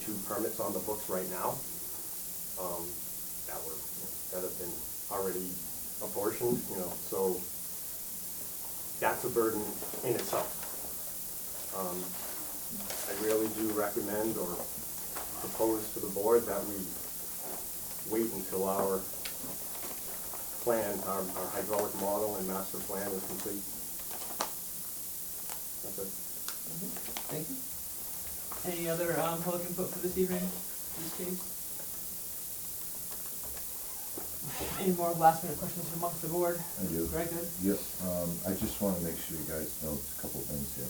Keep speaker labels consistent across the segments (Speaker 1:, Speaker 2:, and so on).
Speaker 1: 32 permits on the books right now, that have been already apportioned, so that's a burden in itself. I really do recommend or propose to the board that we wait until our plan, our hydraulic model and master plan is complete. That's it.
Speaker 2: Thank you. Any other public input for this evening, in this case? Any more last minute questions amongst the board?
Speaker 3: I do.
Speaker 2: Very good.
Speaker 3: Yep, I just wanna make sure you guys know a couple of things here.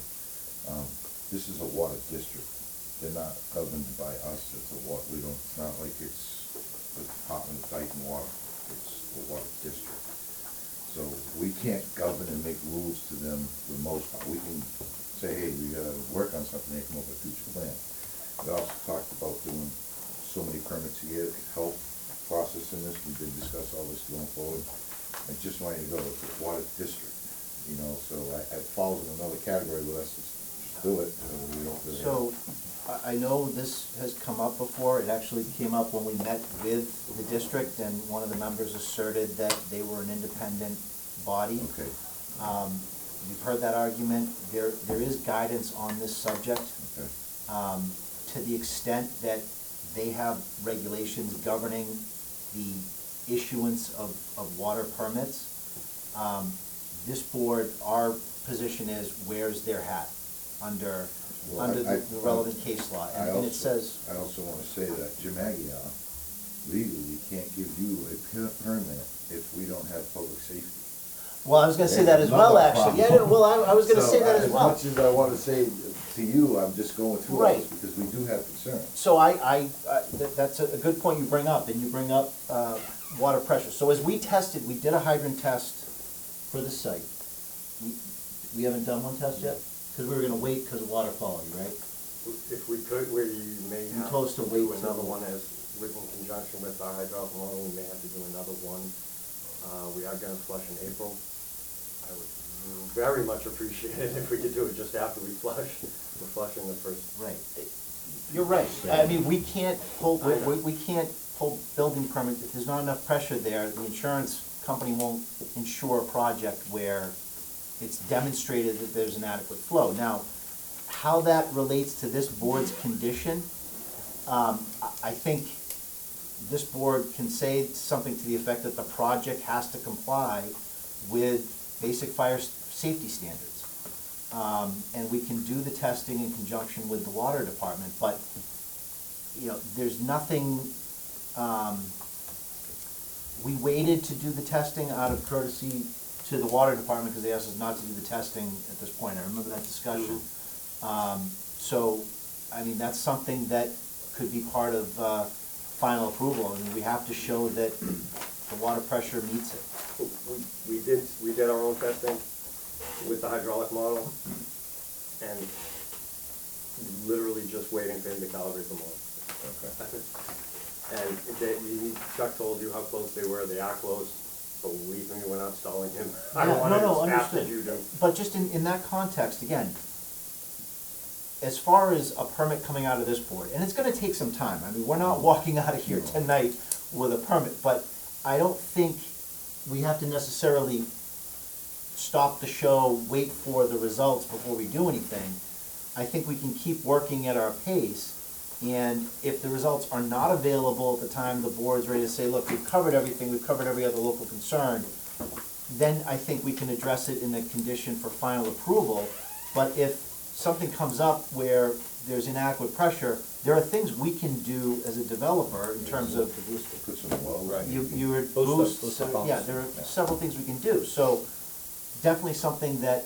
Speaker 3: This is a water district. They're not governed by us, it's it's not like it's the Department of Dyke and Water, it's the water district. So we can't govern and make rules to them for the most part. We can say, hey, we gotta work on something, they come up with a future plan. We also talked about doing so many permits a year, help process in this, we did discuss all this going forward. I just want you to go, it's a water district, so it falls in another category with us, just do it, so we don't really.
Speaker 4: So, I know this has come up before, it actually came up when we met with the district, and one of the members asserted that they were an independent body.
Speaker 3: Okay.
Speaker 4: You've heard that argument, there is guidance on this subject.
Speaker 3: Okay.
Speaker 4: To the extent that they have regulations governing the issuance of water permits, this board, our position is, wears their hat under the relevant case law, and it says.
Speaker 3: I also wanna say that Jim Aguiar legally can't give you a permit if we don't have public safety.
Speaker 4: Well, I was gonna say that as well, actually, yeah, well, I was gonna say that as well.
Speaker 3: As much as I wanna say to you, I'm just going through all this,
Speaker 4: Right.
Speaker 3: because we do have concerns.
Speaker 4: So that's a good point you bring up, and you bring up water pressure. So as we did a hydrant test for the site. We haven't done one test yet? Because we were gonna wait because of water quality, right?
Speaker 1: If we could, we may
Speaker 4: You
Speaker 1: have
Speaker 4: told us
Speaker 1: to
Speaker 4: to wait
Speaker 1: do another
Speaker 4: till-
Speaker 1: one as written in conjunction with our hydraulic model, we may have to do another one. We are gonna flush in April. I would very much appreciate it if we could do it just after we flush. We're flushing the first.
Speaker 4: Right. You're right. I mean, we can't pull building permits, if there's not enough pressure there, the insurance company won't insure a project where it's demonstrated that there's an adequate flow. Now, how that relates to this board's condition, I think this board can say something to the effect that the project has to comply with basic fire safety standards. And we can do the testing in conjunction with the water department, but, there's nothing, we waited to do the testing out of courtesy to the water department because they asked us not to do the testing at this point. I remember that discussion. So, I mean, that's something that could be part of final approval. I mean, we have to show that the water pressure meets it.
Speaker 1: We did our own testing with the hydraulic model, and literally just waiting for him to calibrate the model.
Speaker 3: Okay.
Speaker 1: And Chuck told you how close they were. They are close. Believe me, we're not stalling him.
Speaker 4: Yeah,
Speaker 1: I don't want
Speaker 4: no,
Speaker 1: it as fast
Speaker 4: understood.
Speaker 1: as you do.
Speaker 4: But just in that context, again, as far as a permit coming out of this board, and it's gonna take some time, I mean, we're not walking out of here tonight with a permit, but I don't think we have to necessarily stop the show, wait for the results before we do anything. I think we can keep working at our pace, and if the results are not available at the time the board's ready to say, look, we've covered everything, we've covered every other local concern, then I think we can address it in the condition for final approval. But if something comes up where there's inadequate pressure, there are things we can do as a developer in terms of,
Speaker 3: Put some wells.
Speaker 5: Right.
Speaker 4: you would
Speaker 5: Boost
Speaker 4: boost,
Speaker 5: up pumps.
Speaker 4: yeah, there are several things we can do. So definitely something that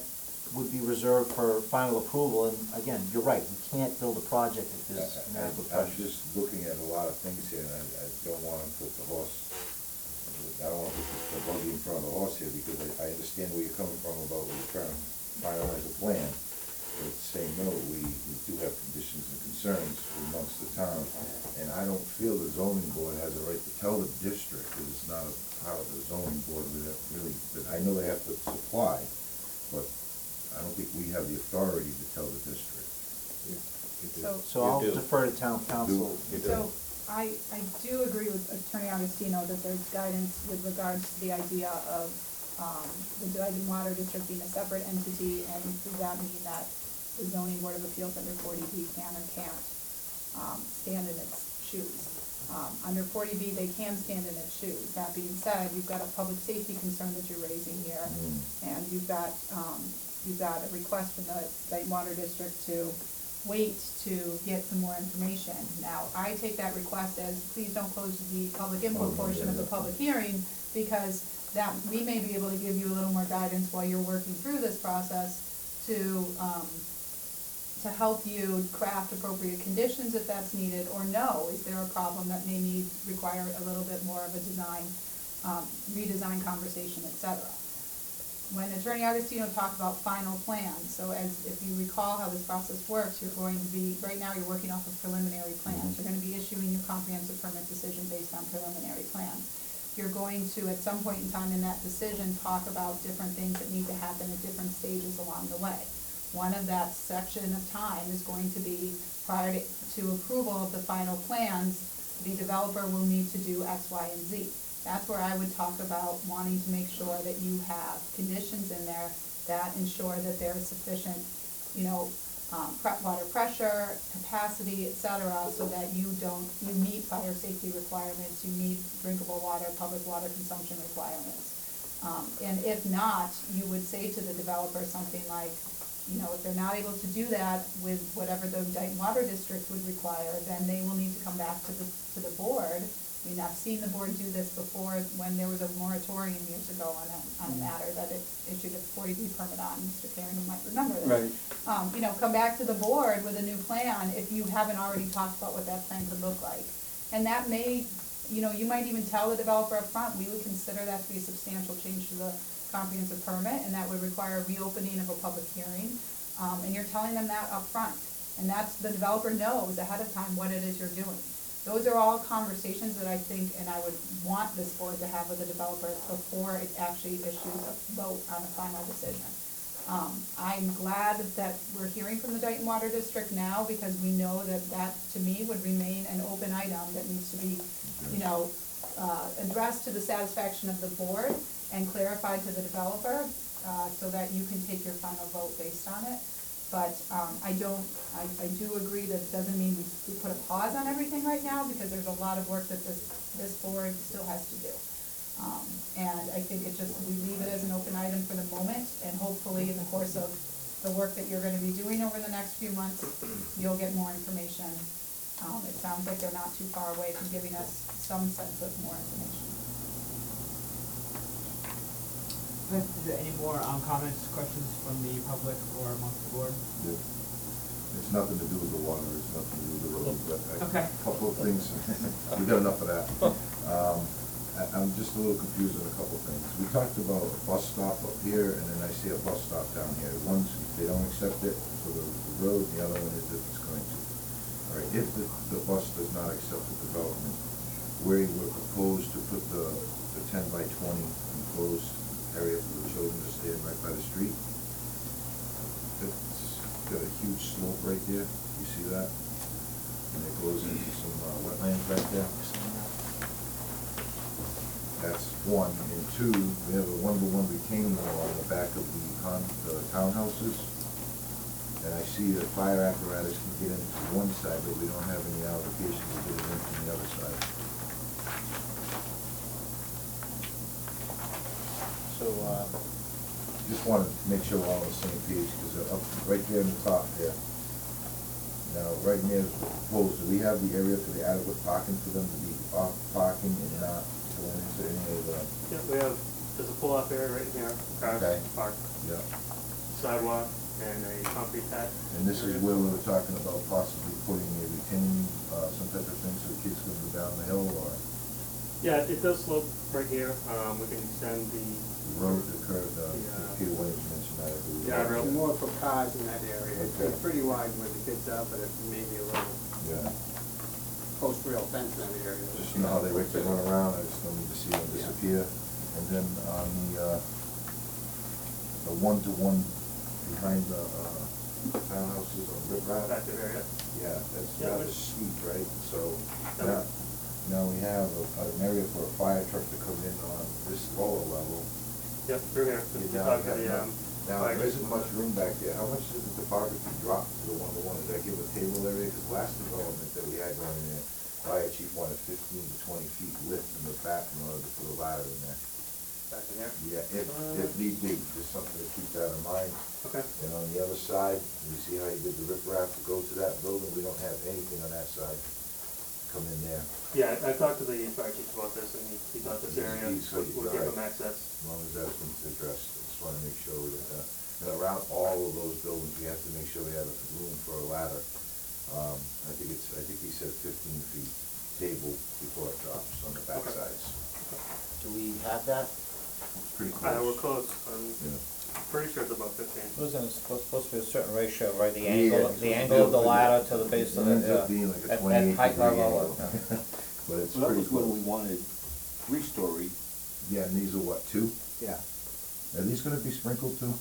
Speaker 4: would be reserved for final approval, and again, you're right, we can't build a project if there's inadequate
Speaker 3: I'm
Speaker 4: pressure.
Speaker 3: just looking at a lot of things here, and I don't wanna put the buggy in front of the horse here, because I understand where you're coming from about we're trying to finalize a plan. But at the same note, we do have conditions and concerns amongst the town, and I don't feel the zoning board has a right to tell the district, because it's not a part of the zoning board, really, but I know they have to supply, but I don't think we have the authority to tell the district.
Speaker 4: So I'll defer to town council.
Speaker 5: So I do agree with Attorney Augustino that there's guidance with regards to the idea of the Dryden Water District being a separate entity, and does that mean that the zoning board of appeals under 40B can or can't stand in its shoes? Under 40B, they can stand in its shoes. That being said, you've got a public safety concern that you're raising here, and you've got a request from the Dayton Water District to wait to get some more information. Now, I take that request as, please don't close the public input portion of the public hearing, because that, we may be able to give you a little more guidance while you're working through this process to help you craft appropriate conditions if that's needed, or no, is there a problem that may require a little bit more of a redesign conversation, etc. When Attorney Augustino talked about final plans, so if you recall how this process works, you're going to be, right now you're working off of preliminary plans. You're going to be issuing your comprehensive permit decision based on preliminary plans. You're going to, at some point in time in that decision, talk about different things that need to happen at different stages along the way. One of that section of time is going to be prior to approval of the final plans, the developer will need to do X, Y, and Z. That's where I would talk about wanting to make sure that you have conditions in there that ensure that there is sufficient, water pressure, capacity, etc., so that you meet fire safety requirements, you meet drinkable water, public water consumption requirements. And if not, you would say to the developer something like, if they're not able to do that with whatever the Dayton Water District would require, then they will need to come back to the board. I mean, I've seen the board do this before when there was a moratorium years ago on a matter that it issued a 40B permit on. Mr. Karen, you might remember this.
Speaker 4: Right.
Speaker 5: Come back to the board with a new plan if you haven't already talked about what that plan could look like. And that may, you might even tell the developer up front, we would consider that to be a substantial change to the comprehensive permit, and that would require a reopening of a public hearing. And you're telling them that up front. And the developer knows ahead of time what it is you're doing. Those are all conversations that I think, and I would want this board to have with the developer before it actually issues a vote on a final decision. I'm glad that we're hearing from the Dayton Water District now, because we know that to me would remain an open item that needs to be, addressed to the satisfaction of the board and clarified to the developer, so that you can take your final vote based on it. But I do agree that it doesn't mean we put a pause on everything right now, because there's a lot of work that this board still has to do. And I think we leave it as an open item for the moment, and hopefully in the course of the work that you're gonna be doing over the next few months, you'll get more information. It sounds like they're not too far away from giving us some sense of more information.
Speaker 2: Okay, is there any more comments, questions from the public or amongst the board?
Speaker 3: It's nothing to do with the water, it's nothing to do with the road, but
Speaker 2: Okay.
Speaker 3: a couple of things, we got enough of that. I'm just a little confused on a couple of things. We talked about a bus stop up here, and then I see a bus stop down here. One's, they don't accept it for the road, the other one is if it's going to. All right, if the bus does not accept the development, where you were proposed to put the 10 by 20 enclosed area for the children to stand right by the street, it's got a huge slope right there, you see that? And it goes into some wetlands back there. That's one. And two, we have a 1-to-1 retaining wall on the back of the townhouses. And I see the fire apparatus can get into one side, but we don't have any allocation to get it in from the other side.
Speaker 4: So,
Speaker 3: Just wanted to make sure we're all on the same page, because up right there in the top there. Now, right near the proposed, do we have the area for the adequate parking for them to be off parking and not going into any of the?
Speaker 6: Yeah, there's a pull-off area right here, cars
Speaker 3: Okay.
Speaker 6: parked,
Speaker 3: Yeah.
Speaker 6: sidewalk, and a concrete pad.
Speaker 3: And this is where we were talking about possibly putting a retaining, some type of thing so the kids can go down the hill, or
Speaker 6: Yeah, it does slope right here. We can extend the
Speaker 3: the road, the curve, Peter Williams mentioned that.
Speaker 6: Yeah,
Speaker 7: It's more for cars in that area.
Speaker 3: Okay.
Speaker 7: It's pretty wide where the kids are, but it may be a little
Speaker 3: Yeah.
Speaker 7: post-rail fence in that area.
Speaker 3: Just you know how they like to run around, I just don't need to see them disappear. And then on the 1-to-1 behind the townhouses on riprap.
Speaker 6: Active area.
Speaker 3: Yeah, that's
Speaker 6: Yeah,
Speaker 3: rather
Speaker 6: which-
Speaker 3: steep, right? So
Speaker 6: Yeah.
Speaker 3: now we have an area for a fire truck to come in on this lower level.
Speaker 6: Yep, through here.
Speaker 3: You
Speaker 6: We
Speaker 3: now
Speaker 6: talked to
Speaker 3: have
Speaker 6: the,
Speaker 3: enough- Now,
Speaker 6: fire
Speaker 3: there
Speaker 6: chief
Speaker 3: isn't
Speaker 6: on
Speaker 3: much
Speaker 6: that.
Speaker 3: room back there. How much does the topography drop to the one? Does that give a table area? Because last development that we had going there, fire chief wanted 15 to 20 feet lift in the back in order to put a ladder in there.
Speaker 6: Back in here.
Speaker 3: Yeah, if need be, just something to keep that in mind.
Speaker 6: Okay.
Speaker 3: And on the other side, you see how you did the riprap to go to that building? We don't have anything on that side. Come in there,
Speaker 6: Yeah, I talked to the fire chief about this, and he thought this area
Speaker 3: So
Speaker 6: would give him access.
Speaker 3: as long as that's been addressed. I just wanna make sure that, and around all of those buildings, we have to make sure we have room for a ladder. I think he said 15 feet table before it drops on the back
Speaker 6: Okay.
Speaker 3: sides.
Speaker 4: Do we have that?
Speaker 3: It's pretty close.
Speaker 6: We're close. I'm
Speaker 3: Yeah.
Speaker 6: pretty sure it's about 15.
Speaker 8: Wasn't it supposed to be a certain ratio, right, the
Speaker 3: Yeah,
Speaker 8: angle,
Speaker 3: it's
Speaker 8: the
Speaker 3: supposed
Speaker 8: angle
Speaker 3: to
Speaker 8: of the
Speaker 3: be-
Speaker 8: ladder to the base
Speaker 3: It
Speaker 8: of the,
Speaker 3: ends up being like a
Speaker 8: at
Speaker 3: 28
Speaker 8: height
Speaker 3: degree
Speaker 8: level.
Speaker 3: angle. But it's
Speaker 9: So that
Speaker 3: pretty
Speaker 9: was when we
Speaker 3: close.
Speaker 9: wanted three-story.
Speaker 3: Yeah, and these are what, 2?
Speaker 4: Yeah.
Speaker 3: Are these gonna be sprinkled too?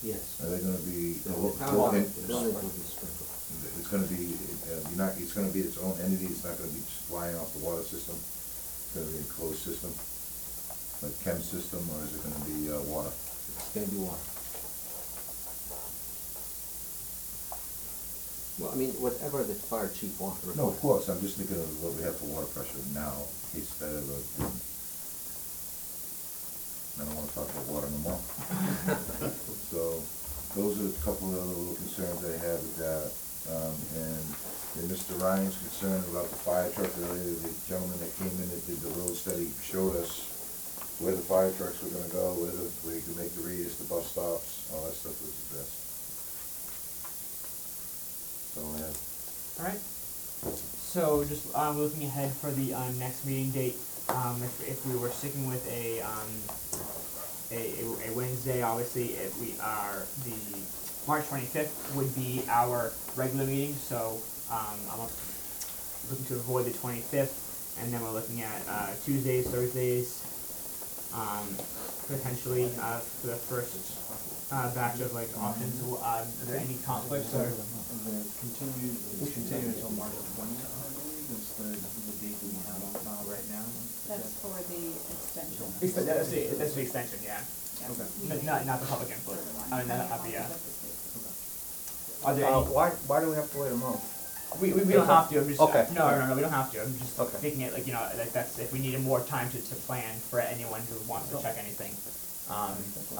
Speaker 4: Yes.
Speaker 3: Are they gonna be? It's gonna be, it's gonna be its own entity, it's not gonna be just flying off the water system? It's gonna be a closed system, like chem system, or is it gonna be, water?
Speaker 4: It's gonna be one.
Speaker 9: Well, I mean, whatever the fire chief wants.
Speaker 3: No, of course, I'm just thinking of what we have for water pressure now, in case that ever, I don't wanna talk about water no more. So, those are a couple of other little concerns I have with that. And Mr. Ryan's concerned about the fire truck earlier, the gentleman that came in that did the road study showed us where the fire trucks were gonna go, where you could make the radius, the bus stops, all that stuff was addressed. So, yeah.
Speaker 2: Alright, so just, looking ahead for the, next meeting date, if we were sticking with a Wednesday, obviously, the March 25th would be our regular meeting, so, I'm looking to avoid the 25th, and then we're looking at, Tuesdays, Thursdays, potentially, for the first, batch of like options. Are there any conflicts or?
Speaker 10: We continue until March 20th, I believe, is the date that we have on right now.
Speaker 5: That's for the extension.
Speaker 2: That's the extension, yeah.
Speaker 5: Yeah,
Speaker 10: Okay.
Speaker 5: we-
Speaker 2: Not the public input.
Speaker 5: Further one.
Speaker 2: I mean, not the,
Speaker 10: Okay.
Speaker 2: Are there any?
Speaker 8: Why do we have to wait a month?
Speaker 2: We don't have to, I'm just,
Speaker 8: Okay.
Speaker 2: no, we don't have to, I'm just
Speaker 8: Okay.
Speaker 2: thinking it like, like that's, if we needed more time to plan for anyone who wants to check anything. Are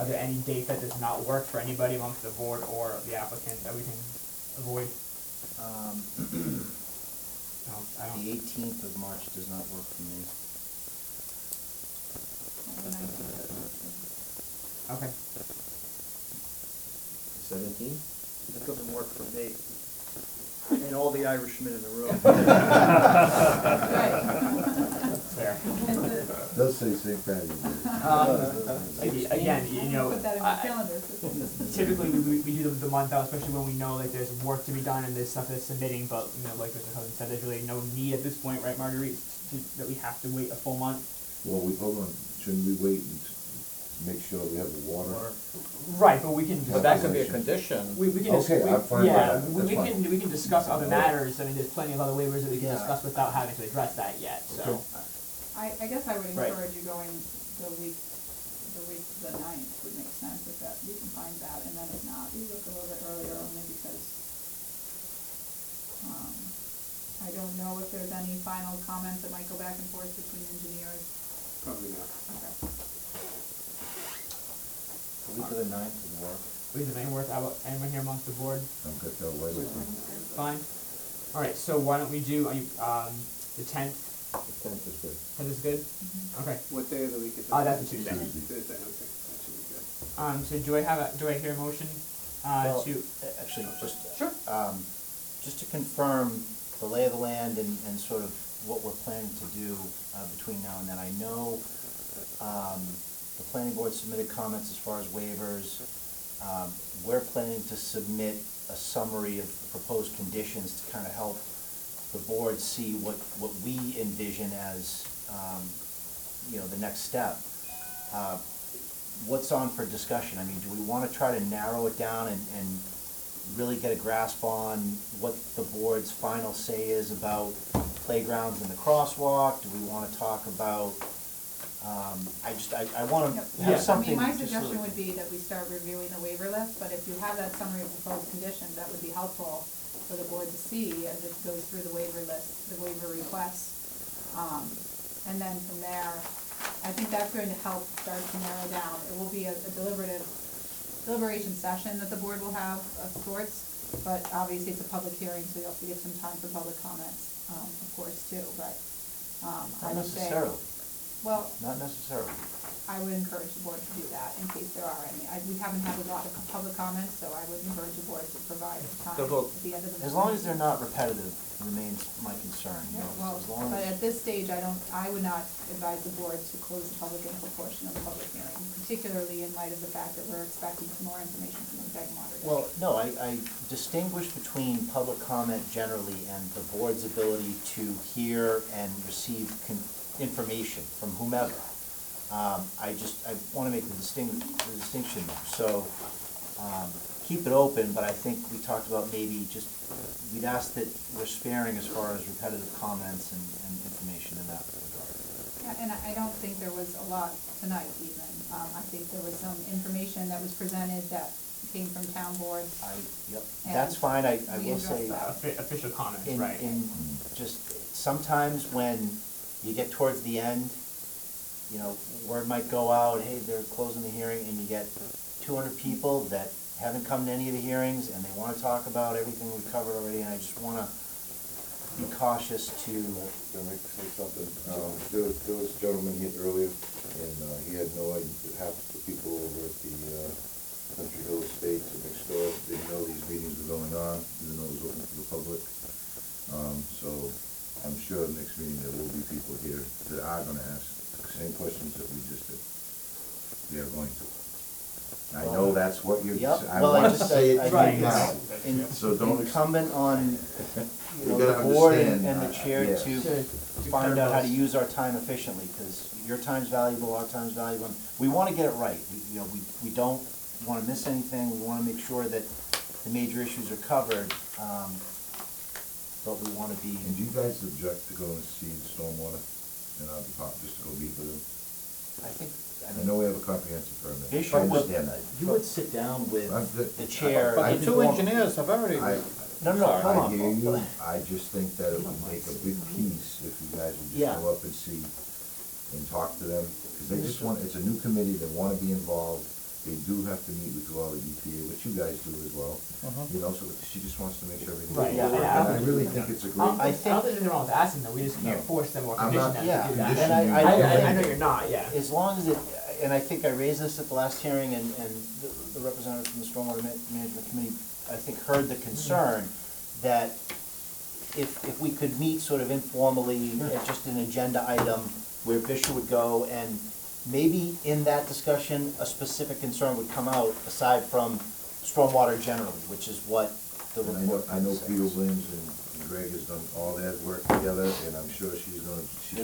Speaker 2: there any dates that does not work for anybody amongst the board or the applicant that we can avoid? No, I don't.
Speaker 4: The 18th of March does not work for me.
Speaker 5: The 19th doesn't work for me.
Speaker 2: Okay.
Speaker 9: 17?
Speaker 10: That doesn't work for me. And all the Irishmen in the room.
Speaker 5: Right.
Speaker 2: Fair.
Speaker 3: Does say St. Patty's Day.
Speaker 2: Again,
Speaker 5: Put that in my calendar.
Speaker 2: typically we do the month out, especially when we know like there's work to be done and there's stuff that's submitting, but like Mr. Hudson said, there's really no need at this point, right, Marguerite, that we have to wait a full month.
Speaker 3: Well, hold on, shouldn't we wait and make sure we have the water?
Speaker 2: Right, but we can.
Speaker 8: But that could be a condition.
Speaker 2: We can just,
Speaker 3: Okay, I'm fine with
Speaker 2: yeah,
Speaker 3: that.
Speaker 2: we
Speaker 3: That's
Speaker 2: can,
Speaker 3: fine.
Speaker 2: we can discuss other matters, I mean, there's plenty of other waivers that we can
Speaker 4: Yeah.
Speaker 2: discuss without having to address that yet, so.
Speaker 3: Okay.
Speaker 5: I guess I would
Speaker 2: Right.
Speaker 5: encourage you going the week the 9th would make sense if that, you can find that, and then if not, you look a little bit earlier only because, I don't know if there's any final comments that might go back and forth between engineers.
Speaker 7: Probably not.
Speaker 5: Okay.
Speaker 4: The week of the 9th would work.
Speaker 2: Please, if anyone, anyone here amongst the board,
Speaker 3: I've got that way with me.
Speaker 2: fine? Alright, so why don't we do, the 10th,
Speaker 9: The 10th is good.
Speaker 2: 10th is good?
Speaker 5: Mhm.
Speaker 2: Okay,
Speaker 7: What day of the week is it?
Speaker 2: that's a Tuesday.
Speaker 7: Tuesday, okay, that should be good.
Speaker 2: So do I hear a motion,
Speaker 4: Well,
Speaker 2: to,
Speaker 4: Actually,
Speaker 2: Sure.
Speaker 4: just to confirm the lay of the land and sort of what we're planning to do between now and then. I know the planning board submitted comments as far as waivers. We're planning to submit a summary of proposed conditions to kind of help the board see what we envision as, the next step. What's on for discussion? I mean, do we want to try to narrow it down and really get a grasp on what the board's final say is about playgrounds and the crosswalk? Do we wanna talk about, I wanna
Speaker 5: Yep.
Speaker 4: have something.
Speaker 5: I mean, my
Speaker 4: just so
Speaker 5: suggestion
Speaker 4: that-
Speaker 5: would be that we start reviewing the waiver list, but if you have that summary of proposed conditions, that would be helpful for the board to see as it goes through the waiver list, the waiver requests. And then from there, I think that's going to help start to narrow down. It will be a deliberation session that the board will have of sorts, but obviously it's a public hearing, so you have to give some time for public comments, of course, too, but, I
Speaker 4: Not
Speaker 5: would say.
Speaker 4: necessarily,
Speaker 5: Well,
Speaker 4: not necessarily.
Speaker 5: I would encourage the board to do that in case there are any. We haven't had a lot of public comments, so I would encourage the board to provide time
Speaker 8: The vote.
Speaker 5: at the end of the.
Speaker 4: As long as they're not repetitive remains my concern, you
Speaker 5: Yeah,
Speaker 4: know,
Speaker 5: well,
Speaker 4: as long
Speaker 5: but
Speaker 4: as.
Speaker 5: at this stage, I would not advise the board to close the public input portion of the public hearing, particularly in light of the fact that we're expecting some more information from the Untitled Water District.
Speaker 4: Well, no, I distinguish between public comment generally and the board's ability to hear and receive information from whomever. I wanna make the distinction there, so, keep it open, but I think we talked about maybe just, we'd ask that we're sparing as far as repetitive comments and information in that regard.
Speaker 5: Yeah, and I don't think there was a lot tonight even. I think there was some information that was presented that came from town boards.
Speaker 4: Yep,
Speaker 5: And
Speaker 4: that's fine, I
Speaker 5: we
Speaker 4: will
Speaker 5: addressed
Speaker 4: say,
Speaker 5: that.
Speaker 2: Official comments,
Speaker 4: in,
Speaker 2: right.
Speaker 4: in, just, sometimes when you get towards the end, you know, word might go out, hey, they're closing the hearing, and you get 200 people that haven't come to any of the hearings, and they wanna talk about everything we've covered already, and I just wanna be cautious to,
Speaker 3: Can I say something? There was a gentleman here earlier, and he had no idea, half the people over at the Country Hill Estates next door didn't know these meetings were going on, even though it was open to the public. So I'm sure next meeting there will be people here that are gonna ask the same questions that we just did. We are going to. I know that's what you're,
Speaker 4: Yep,
Speaker 3: I
Speaker 4: well, I
Speaker 3: want to
Speaker 4: just-
Speaker 3: say
Speaker 4: I
Speaker 3: it
Speaker 2: Right.
Speaker 3: now.
Speaker 4: in-
Speaker 3: So don't.
Speaker 4: incumbent on, you know,
Speaker 3: You gotta
Speaker 4: the board and
Speaker 3: understand,
Speaker 4: the chair
Speaker 3: yes.
Speaker 4: to find out how to use our time efficiently, because your time's valuable, our time's valuable, and we wanna get it right. You know, we don't wanna miss anything, we wanna make sure that the major issues are covered, but we wanna be.
Speaker 3: And do you guys object to going to see the stormwater in our department, just to go meet with them?
Speaker 4: I think,
Speaker 3: I know we have a comprehensive permit. I
Speaker 4: Visual would-
Speaker 3: understand that.
Speaker 4: you would sit down with the chair.
Speaker 8: But
Speaker 4: and
Speaker 8: the two
Speaker 4: inform-
Speaker 8: engineers have already.
Speaker 4: No, no, hold
Speaker 3: I
Speaker 4: on.
Speaker 3: hear you, I just think that it would make a big piece if you guys would
Speaker 4: Yeah.
Speaker 3: just go up and see and talk to them, because they just want, it's a new committee, they wanna be involved. They do have to meet with all the EPA, which you guys do as well, you know, so she just wants to make sure everything's.
Speaker 2: Right,
Speaker 3: going
Speaker 2: yeah,
Speaker 3: well.
Speaker 2: yeah.
Speaker 3: And I really think it's a
Speaker 2: I
Speaker 3: great.
Speaker 2: don't think
Speaker 4: think-
Speaker 2: there's anything wrong with asking them, we just can't
Speaker 3: No.
Speaker 2: force them or
Speaker 3: I'm
Speaker 2: condition
Speaker 3: not
Speaker 2: them
Speaker 4: Yeah,
Speaker 2: to do that.
Speaker 3: conditioning
Speaker 4: and
Speaker 3: you.
Speaker 2: I know you're not, yeah.
Speaker 4: As long as it, and I think I raised this at the last hearing, and the representative from the Stormwater Management Committee, I think, heard the concern that if we could meet sort of informally, at just an agenda item, where Bishop would go, and maybe in that discussion, a specific concern would come out, aside from stormwater generally, which is what the
Speaker 3: And
Speaker 4: report.
Speaker 3: I know
Speaker 4: says.
Speaker 3: Peter Williams and Greg has done all that work together, and I'm sure she's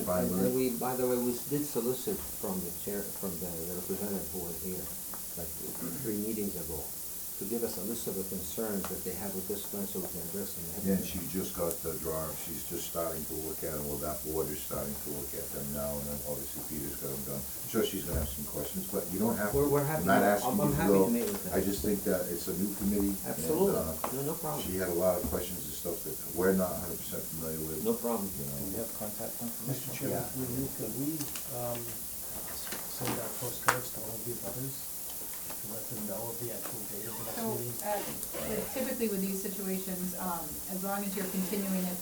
Speaker 3: fine with
Speaker 9: And
Speaker 3: it.
Speaker 9: we, by the way, we did solicit from the chair, from the representative who was here, like 3 meetings ago, to give us a list of the concerns that they have with this plan so we can address them.
Speaker 3: Yeah, and she just got the drawing, she's just starting to look at them, well, that board is starting to look at them now, and then obviously Peter's got them done. I'm sure she's gonna have some questions, but you don't have to.
Speaker 9: We're happy
Speaker 3: I'm not
Speaker 9: to-
Speaker 3: asking
Speaker 9: I'm
Speaker 3: you to
Speaker 9: happy
Speaker 3: go.
Speaker 9: to meet with them.
Speaker 3: I just think that it's a new committee. and,
Speaker 9: Absolutely, no problem.
Speaker 3: She had a lot of questions and stuff that we're not 100% familiar with.
Speaker 9: No problem.
Speaker 3: You know.
Speaker 4: Do we have contact information?
Speaker 10: Mr. Chairman, could we, send out postcards to all of the abutters to let them know of the actual date of the next
Speaker 5: So,
Speaker 10: meeting?
Speaker 5: typically with these situations, as long as you're continuing it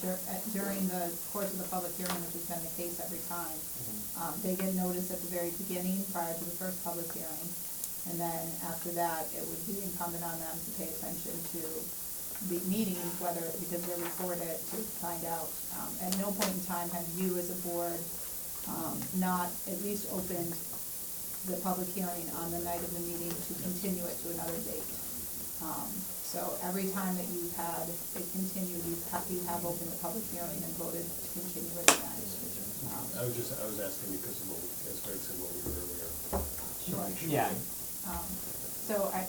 Speaker 5: during the course of the public hearing, which has been the case every time, they get notice at the very beginning, prior to the first public hearing, and then after that, it would be incumbent on them to pay attention to the meetings, whether, because they're recorded, to find out. At no point in time have you as a board not at least opened the public hearing on the night of the meeting to continue it to another date. So every time that you've had it continued, you have opened the public hearing and voted to continue it again.
Speaker 10: I was asking because of what, as Greg said, what we heard earlier.
Speaker 5: Sure.
Speaker 2: Yeah.
Speaker 5: So, I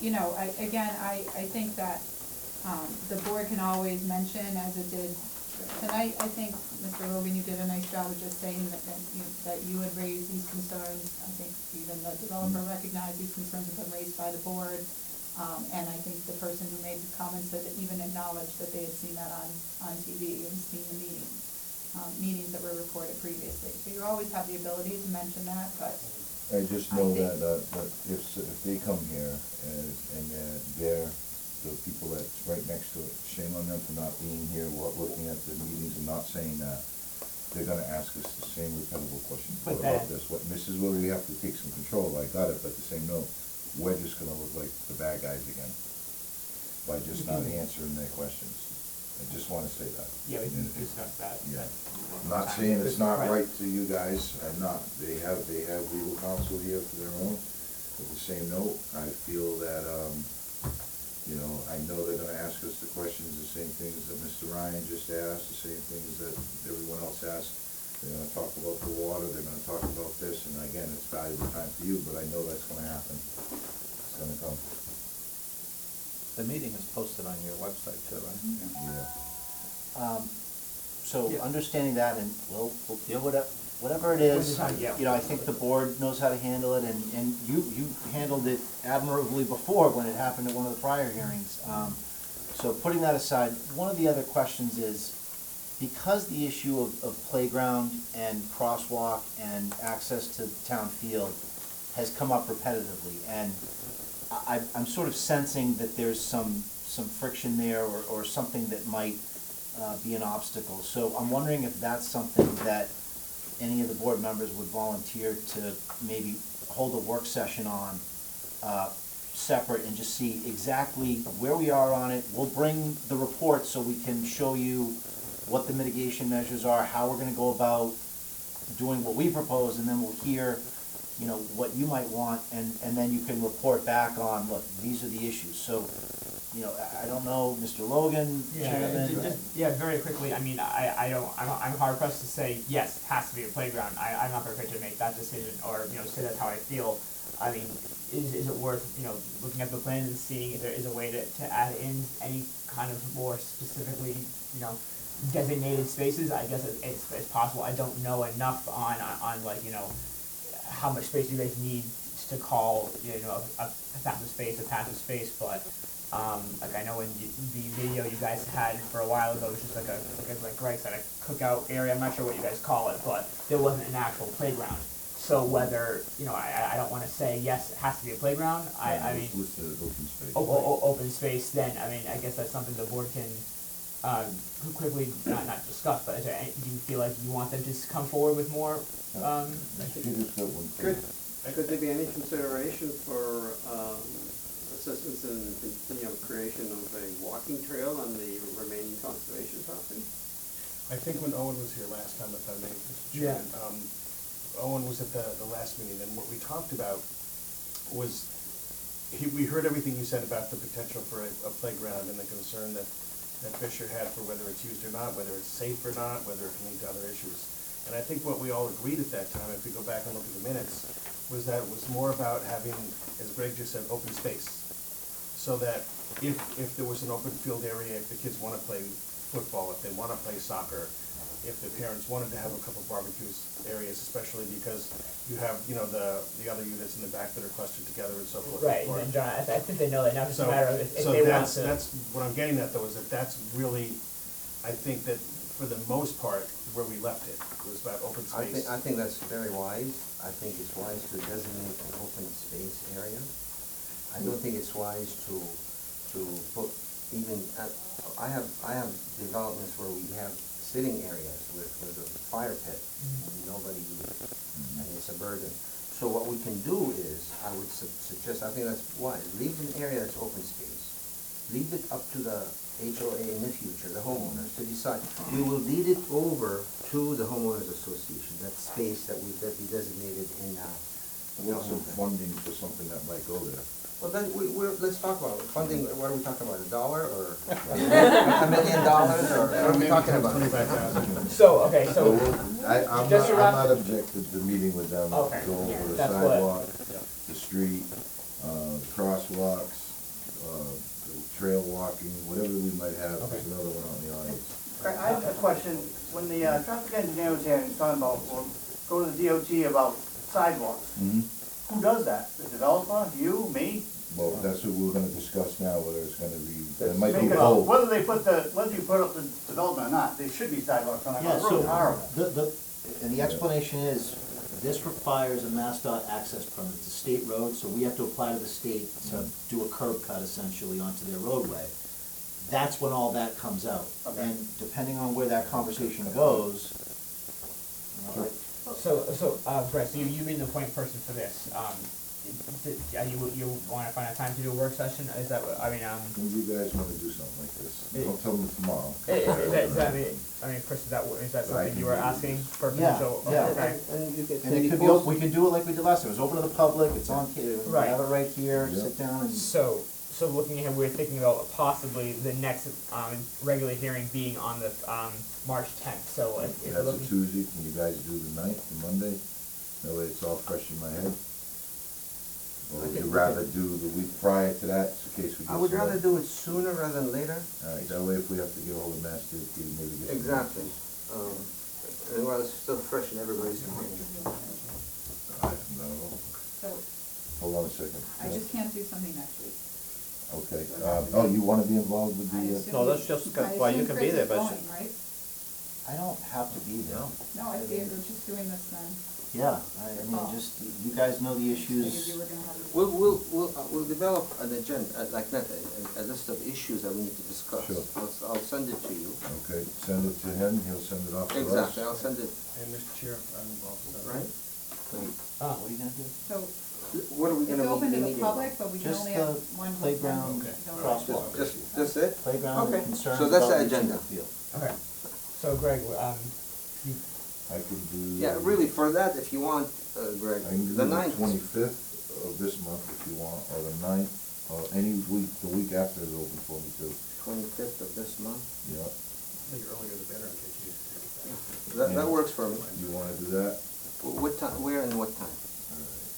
Speaker 5: think that The board can always mention, as it did tonight, I think, Mr. Logan, you did a nice job of just saying that you had raised these concerns. I think even the developer recognized these concerns have been raised by the board. And I think the person who made the comments had even acknowledged that they had seen that on TV and seen the meetings that were reported previously. So you always have the ability to mention that, but
Speaker 3: I just know that if they come here and they're the people that's right next to it, shame on them for not being here, looking at the meetings and not saying that. They're gonna ask us the same repetitive questions.
Speaker 2: But
Speaker 3: What about this? This is where we have to take some control. I got it, but the same note, we're just gonna look like the bad guys again by just not answering their questions. I just wanna say that.
Speaker 2: Yeah, we can discuss that.
Speaker 3: Yeah. I'm not saying it's not right to you guys, I'm not, they have legal counsel here for their own. With the same note, I feel that, I know they're gonna ask us the questions, the same things that Mr. Ryan just asked, the same things that everyone else asked. They're gonna talk about the water, they're gonna talk about this, and again, it's valuable time for you, but I know that's gonna happen. It's gonna come.
Speaker 8: The meeting is posted on your website too, right?
Speaker 3: Yeah.
Speaker 4: So
Speaker 2: Yeah.
Speaker 4: understanding that, and we'll deal with it, whatever it is,
Speaker 2: Yeah.
Speaker 4: I think the board knows how to handle it, and you handled it admirably before when it happened at one of the prior hearings. So putting that aside, one of the other questions is, because the issue of playground and crosswalk and access to the town field has come up repetitively, and I'm sort of sensing that there's some friction there, or something that might be an obstacle. So I'm wondering if that's something that any of the board members would volunteer to maybe hold a work session on, separate, and just see exactly where we are on it. We'll bring the report so we can show you what the mitigation measures are, how we're gonna go about doing what we propose, and then we'll hear, what you might want, and then you can report back on, look, these are the issues. So, I don't know, Mr. Logan, Chairman.
Speaker 2: Yeah, very quickly, I'm hard pressed to say, yes, it has to be a playground. I'm not prepared to make that decision, or, say that's how I feel. I mean, is it worth, looking at the plans and seeing if there is a way to add in any kind of more specifically, designated spaces? I guess it's possible. I don't know enough on how much space you guys need to call, a passive space, but I know in the video you guys had for a while ago, it was just like Greg said, a cookout area. I'm not sure what you guys call it, but there wasn't an actual playground. So whether, I don't wanna say, yes, it has to be a playground. I mean,
Speaker 3: It's listed as open space.
Speaker 2: open space, then, I guess that's something the board can, quickly, not discuss, but do you feel like you want them to come forward with more,
Speaker 3: Peter's got one.
Speaker 7: Could there be any consideration for, assistance in, creation of a walking trail on the remaining conservation property?
Speaker 10: I think when Owen was here last time, if I may, Mr. Chairman, Owen was at the last meeting, and what we talked about was, we heard everything you said about the potential for a playground and the concern that Fisher had for whether it's used or not, whether it's safe or not, whether it can lead to other issues. And I think what we all agreed at that time, if we go back and look at the minutes, was that it was more about having, as Greg just said, open space. So that if there was an open field area, if the kids wanna play football, if they wanna play soccer, if the parents wanted to have a couple barbecue areas, especially because you have, the other units in the back that are clustered together and so forth.
Speaker 2: right, and John, I think they know that, now it's just a
Speaker 10: So,
Speaker 2: matter of if they want to.
Speaker 10: that's, what I'm getting at though, is that that's really, I think that for the most part, where we left it, was about open space.
Speaker 9: I think that's very wise. I think it's wise to designate an open space area. I don't think it's wise to put even I have developments where we have sitting areas with a fire pit and nobody uses it, and it's a burden. So what we can do is, I would suggest, I think that's wise, leave an area that's open space. Leave it up to the HOA in the future, the homeowners, to decide. We will deed it over to the homeowners association, that space that we designated in
Speaker 3: What's the funding for something that might go there?
Speaker 9: Well, then, let's talk about it. Funding. What are we talking about, $1 or $1 million, or what are we talking about?
Speaker 2: So, okay,
Speaker 3: So,
Speaker 2: so,
Speaker 3: I'm
Speaker 2: just to wrap-
Speaker 3: not objected to meeting with them,
Speaker 2: Okay.
Speaker 3: go over the
Speaker 2: That's what-
Speaker 3: sidewalk, the street, the crosswalks, the trail walking, whatever we might have,
Speaker 2: Okay.
Speaker 3: there's another one on the audience.
Speaker 11: Right, I have a question. When the traffic engineer was here and he was talking about, well, go to the DOT about sidewalks, who does that? The developer, you, me?
Speaker 3: Well, that's what we're gonna discuss now, whether it's gonna be, it might be
Speaker 11: Because
Speaker 3: both.
Speaker 11: whether you put up the development or not, there should be sidewalks on that
Speaker 4: Yeah,
Speaker 11: road.
Speaker 4: so,
Speaker 11: Horrible.
Speaker 4: and the explanation is, this requires a MassDOT access permit, it's a state road, so we have to apply to the state to do a curb cut essentially onto their roadway. That's when all that comes out,
Speaker 11: Okay.
Speaker 4: and depending on where that conversation goes, you know,
Speaker 2: So, Brett, so you being the point person for this, you wanna find a time to do a work session, is that, I mean,
Speaker 3: When you guys wanna do something like this,
Speaker 2: It-
Speaker 3: don't tell me tomorrow.
Speaker 2: is that, Chris, is that something you were asking for
Speaker 4: Yeah,
Speaker 2: potential?
Speaker 4: yeah.
Speaker 2: Okay.
Speaker 9: And you get,
Speaker 4: and it could be, we can do it like we did last time, it's open to the public, it's on, we
Speaker 2: Right.
Speaker 4: have it right here,
Speaker 3: Yeah.
Speaker 4: sit down and.
Speaker 2: So looking ahead, we're thinking about possibly the next, regular hearing being on the, March tenth, so if we're
Speaker 3: That's a
Speaker 2: looking.
Speaker 3: Tuesday, can you guys do the ninth, the Monday? That way it's all fresh in my head. Or would you rather do the week prior to that, in case we get.
Speaker 9: I would
Speaker 3: some-
Speaker 9: rather do it sooner rather than later.
Speaker 3: Alright, that way if we have to get hold of Mass DOT, maybe get. some-
Speaker 9: Exactly. And while it's still fresh in everybody's mind.
Speaker 3: Alright, no,
Speaker 5: So
Speaker 3: hold on a second.
Speaker 5: I just can't do something next week.
Speaker 3: Okay, oh, you wanna be involved with
Speaker 5: I
Speaker 3: the,
Speaker 5: assume
Speaker 8: No, that's just why you can be there, but-
Speaker 5: I assume Chris is going, right?
Speaker 4: I don't have to be there.
Speaker 5: No, I figured we're just doing this then.
Speaker 4: Yeah, I mean, just, you guys know the
Speaker 5: Figured
Speaker 4: issues.
Speaker 5: you were gonna have.
Speaker 9: We'll develop an agenda, like that, a list of issues that we need to discuss.
Speaker 3: Sure.
Speaker 9: I'll send it to you.
Speaker 3: okay, send it to him, he'll send it off to us.
Speaker 9: Exactly, I'll send it,
Speaker 10: And Mr. Chair, I'm involved with that.
Speaker 9: right?
Speaker 4: What are you gonna do?
Speaker 5: So
Speaker 9: What are we
Speaker 5: it's
Speaker 9: gonna
Speaker 5: open
Speaker 9: be
Speaker 5: to the
Speaker 9: meeting
Speaker 5: public,
Speaker 9: about?
Speaker 5: but we can
Speaker 4: Just
Speaker 5: only have
Speaker 4: the
Speaker 5: one.
Speaker 4: playground
Speaker 5: zone.
Speaker 4: crosswalk.
Speaker 9: Just it?
Speaker 4: Playground
Speaker 9: Okay,
Speaker 4: and concerns
Speaker 9: so that's the
Speaker 4: about reaching
Speaker 9: agenda.
Speaker 4: the field.
Speaker 2: Okay, so Greg, you,
Speaker 3: I can do.
Speaker 9: Yeah, really, for that, if you want, Greg,
Speaker 3: I can do
Speaker 9: the
Speaker 3: the
Speaker 9: 9th.
Speaker 3: 25th of this month if you want, or the 9th, or any week, the week after is open for me too.
Speaker 9: 25th of this month.
Speaker 3: Yeah,
Speaker 10: I think earlier the better in case you take it back.
Speaker 9: That works for me.
Speaker 3: you wanna do that?
Speaker 9: What time, where and what time?
Speaker 3: Alright.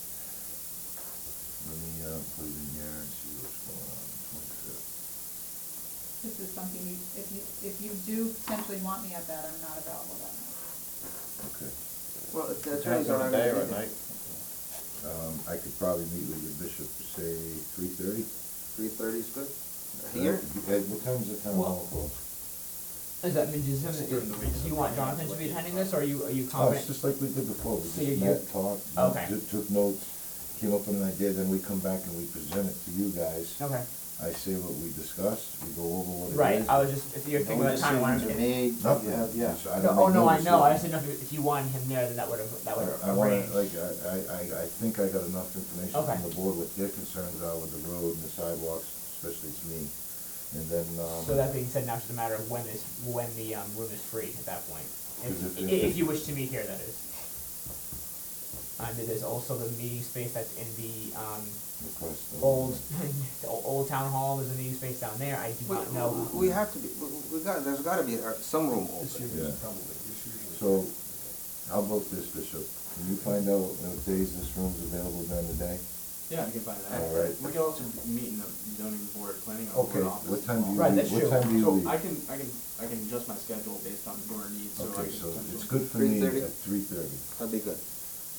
Speaker 3: Let me, put it in here and see what's going on, 25th.
Speaker 5: This is something if you do potentially want me at that, I'm not available that night.
Speaker 3: Okay.
Speaker 9: Well, if the
Speaker 8: Depends
Speaker 9: attorneys are
Speaker 8: on
Speaker 9: not
Speaker 8: the day
Speaker 9: gonna
Speaker 8: or
Speaker 9: be there.
Speaker 8: night.
Speaker 3: I could probably meet with your bishop, say 3:30?
Speaker 9: 3:30 is good? Here?
Speaker 3: What time is the town hall closed?
Speaker 2: does that mean,
Speaker 10: During the week,
Speaker 2: do you want Jonathan to be attending this, or are you
Speaker 3: Oh, it's
Speaker 2: confident?
Speaker 3: just like we did before, we
Speaker 2: So
Speaker 3: just
Speaker 2: you-
Speaker 3: met, talked,
Speaker 2: Okay.
Speaker 3: took notes, came up with an idea, then we come back and we present it to you guys.
Speaker 2: Okay,
Speaker 3: I say what we discussed, we go over what it is.
Speaker 2: right, I was just, if you're thinking
Speaker 4: No
Speaker 2: about time,
Speaker 4: decisions are made,
Speaker 3: Nothing.
Speaker 4: yeah.
Speaker 3: So I
Speaker 2: No,
Speaker 3: don't
Speaker 2: oh,
Speaker 3: make
Speaker 2: no, I know, I just
Speaker 3: decisions.
Speaker 2: didn't know if you wanted him there, then that would've
Speaker 3: I wanna,
Speaker 2: arranged.
Speaker 3: like, I think I got enough information
Speaker 2: Okay.
Speaker 3: from the board, what their concerns are with the road and the sidewalks, especially to me. And then,
Speaker 2: So that being said, now it's just a matter of when the, room is free at that point.
Speaker 3: Because
Speaker 2: If you wish to meet here, that is. And there's also the meeting space that's in the,
Speaker 3: request.
Speaker 2: the old town hall, there's a meeting space down there, I do not know.
Speaker 9: We have to be, there's gotta be some room
Speaker 10: This
Speaker 9: open.
Speaker 10: year
Speaker 3: Yeah.
Speaker 10: is probably, it's usually.
Speaker 3: So, how about this, Bishop? Can you find out what days this room's available during the day?
Speaker 12: Yeah, I can find that.
Speaker 3: All right.
Speaker 12: We can also meet in the zoning board, planning on
Speaker 3: Okay,
Speaker 12: board office.
Speaker 3: what time do you
Speaker 2: Right,
Speaker 3: leave?
Speaker 2: that's
Speaker 3: What
Speaker 2: true.
Speaker 3: time do you
Speaker 12: So
Speaker 3: leave?
Speaker 12: I can adjust my schedule based on your needs, so I
Speaker 3: Okay,
Speaker 12: can
Speaker 3: so
Speaker 12: potentially.
Speaker 3: it's good for me
Speaker 9: 3:30?
Speaker 3: at 3:30.
Speaker 9: That'd be good.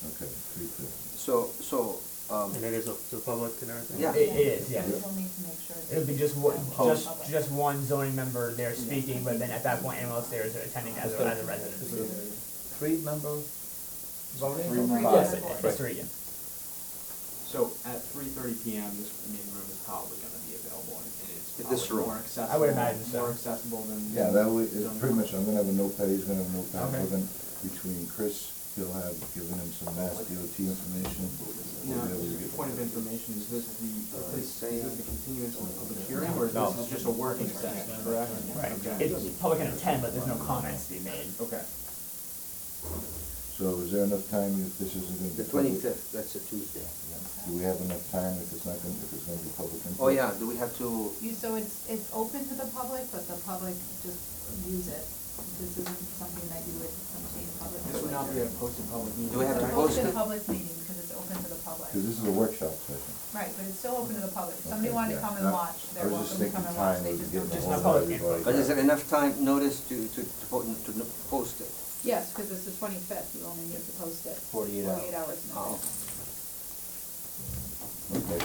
Speaker 3: Okay, 3:30.
Speaker 9: So,
Speaker 6: And it is up to the public and everything?
Speaker 9: Yeah.
Speaker 2: It is, yes.
Speaker 5: You'll need to make sure.
Speaker 2: It'll be just one,
Speaker 4: Post.
Speaker 2: just one zoning member there speaking, but then at that point, anyone else there is attending as a resident.
Speaker 8: Three-member voting?
Speaker 4: Three members.
Speaker 2: Yes,
Speaker 4: Five.
Speaker 2: it's three, yeah.
Speaker 12: So at 3:30 PM, this meeting room is probably gonna be available, and it's
Speaker 9: This
Speaker 12: probably
Speaker 9: room.
Speaker 12: more accessible.
Speaker 2: I would imagine so.
Speaker 12: More accessible than.
Speaker 3: Yeah, that way, it's
Speaker 12: zoning
Speaker 3: pretty
Speaker 12: room.
Speaker 3: much, I'm gonna have a notepad, he's gonna have a notepad
Speaker 2: Okay.
Speaker 3: with him, between Chris, he'll have given him some Mass DOT information. We'll
Speaker 12: Now,
Speaker 3: be able to get-
Speaker 12: point of information, is this the continuance of the public hearing, or is this just a working session, correct?
Speaker 2: Right,
Speaker 12: Okay.
Speaker 2: it's public can attend, but there's no comments to be made.
Speaker 12: Okay.
Speaker 3: So is there enough time if this isn't gonna be?
Speaker 9: the
Speaker 3: public?
Speaker 9: 25th, that's a Tuesday.
Speaker 3: Do we have enough time if it's not gonna, if it's gonna be public input?
Speaker 9: Oh, yeah, do we have to,
Speaker 5: So it's open to the public, but the public just use it. This isn't something that you would obtain public.
Speaker 12: This would not be a posted public meeting.
Speaker 9: Do we have to
Speaker 5: It's a
Speaker 9: post
Speaker 5: posted
Speaker 9: it?
Speaker 5: public meeting because it's open to the public.
Speaker 3: Because this is a workshop session.
Speaker 5: Right, but it's still open to the public. If somebody
Speaker 3: Okay,
Speaker 5: wanted to
Speaker 3: yeah.
Speaker 5: come and
Speaker 3: No,
Speaker 5: watch,
Speaker 3: I
Speaker 5: they're
Speaker 3: was just
Speaker 5: welcome to come
Speaker 3: thinking
Speaker 5: and watch,
Speaker 3: time
Speaker 5: they
Speaker 3: was
Speaker 5: just
Speaker 3: getting
Speaker 5: don't.
Speaker 2: Just
Speaker 3: a
Speaker 2: not
Speaker 3: hold of
Speaker 2: public
Speaker 3: everybody.
Speaker 7: But is there enough time notice to post it?
Speaker 5: Yes, because it's the 25th, you only need to post it
Speaker 4: 48
Speaker 5: hours in
Speaker 7: Oh.
Speaker 5: advance.
Speaker 3: Okay.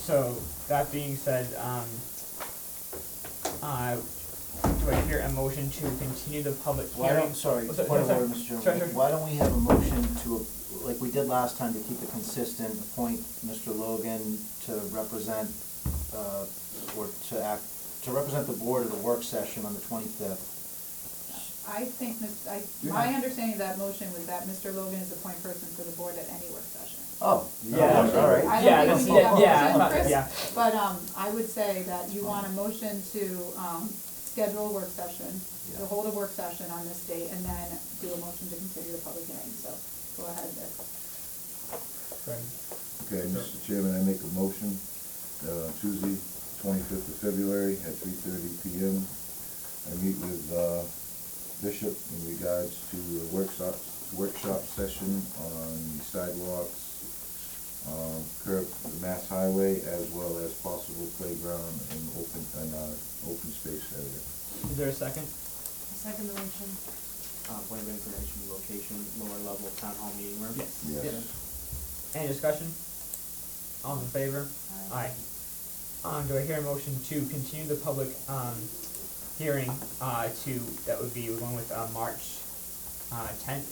Speaker 2: So, that being said, do I hear a motion to continue the public
Speaker 4: Why
Speaker 2: hearing?
Speaker 4: don't, sorry,
Speaker 2: Oh, sorry,
Speaker 4: point of
Speaker 2: sorry.
Speaker 4: order, Mr.
Speaker 2: Sure,
Speaker 4: Chairman.
Speaker 2: sure.
Speaker 4: Why don't we have a motion to, like we did last time, to keep it consistent, appoint Mr. Logan to represent, or to act, to represent the board at the work session on the 25th.
Speaker 5: I think, my understanding of that motion was that Mr. Logan is the point person for the board at any work session.
Speaker 4: Oh,
Speaker 2: Yeah.
Speaker 4: all right.
Speaker 5: I
Speaker 2: Yeah,
Speaker 5: don't think
Speaker 2: that's-
Speaker 5: we need that
Speaker 2: yeah,
Speaker 5: motion,
Speaker 2: I thought-
Speaker 5: Chris,
Speaker 2: yeah.
Speaker 5: but, I would say that you want a motion to, schedule a work session, to
Speaker 4: Yeah.
Speaker 5: hold a work session on this date, and then do a motion to continue the public hearing, so, go ahead, Vic.
Speaker 3: Okay, Mr. Chairman, I make a motion, Tuesday, 25th of February at 3:30 PM. I meet with Bishop in regards to the workshop session on the sidewalks, curb, the Mass Highway, as well as possible playground and open space area.
Speaker 2: Is there a second?
Speaker 12: Second motion. Point of information, location, lower level town hall meeting room.
Speaker 2: Yes.
Speaker 3: Yes.
Speaker 2: Any discussion? All in favor? Aye. Do I hear a motion to continue the public, hearing, that would be, we're going with, March, 10th.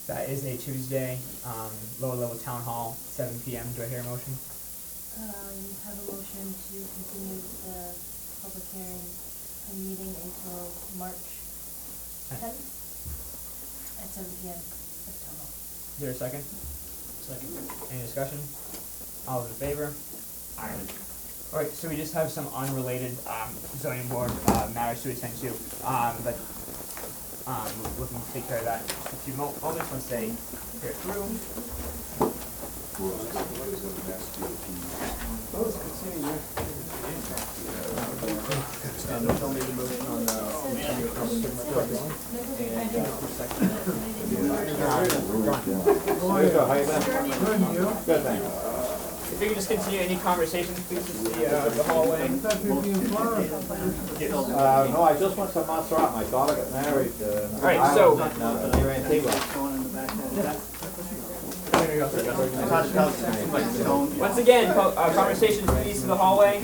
Speaker 2: That is a Tuesday, lower level town hall, 7 PM. Do I hear a motion?
Speaker 13: You have a motion to continue the public hearing and meeting until March 10th at 7 PM at Town Hall.
Speaker 2: Is there a second? Second. Any discussion? All in favor? Aye. Alright, so we just have some unrelated, zoning board, matters to attend to, but, we're looking to take care of that in just a few moments once they get through.
Speaker 12: Don't make a motion on the continuing public hearing.
Speaker 2: If you could just continue any conversations, please, just the hallway.
Speaker 14: No, I just went to Montserrat, my daughter got married,
Speaker 2: Alright, so.
Speaker 14: near Antigua.
Speaker 2: Once again, conversations please to the hallway.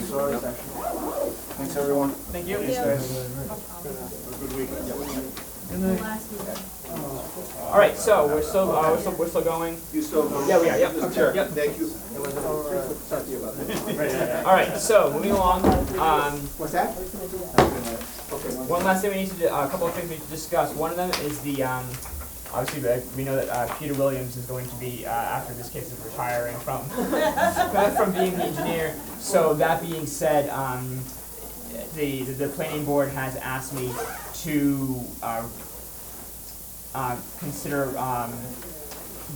Speaker 11: Thanks, everyone.
Speaker 2: Thank you. Alright, so we're still going.
Speaker 7: You still go?
Speaker 2: Yeah, we are, yep.
Speaker 7: Mr. Chair,
Speaker 2: Yep.
Speaker 7: thank you.
Speaker 2: Alright, so moving along,
Speaker 7: What's that?
Speaker 2: one last thing we need to do, a couple of things we need to discuss. One of them is the, obviously, we know that, Peter Williams is going to be, after this case is retiring from, from being the engineer. So that being said, the planning board has asked me to, consider,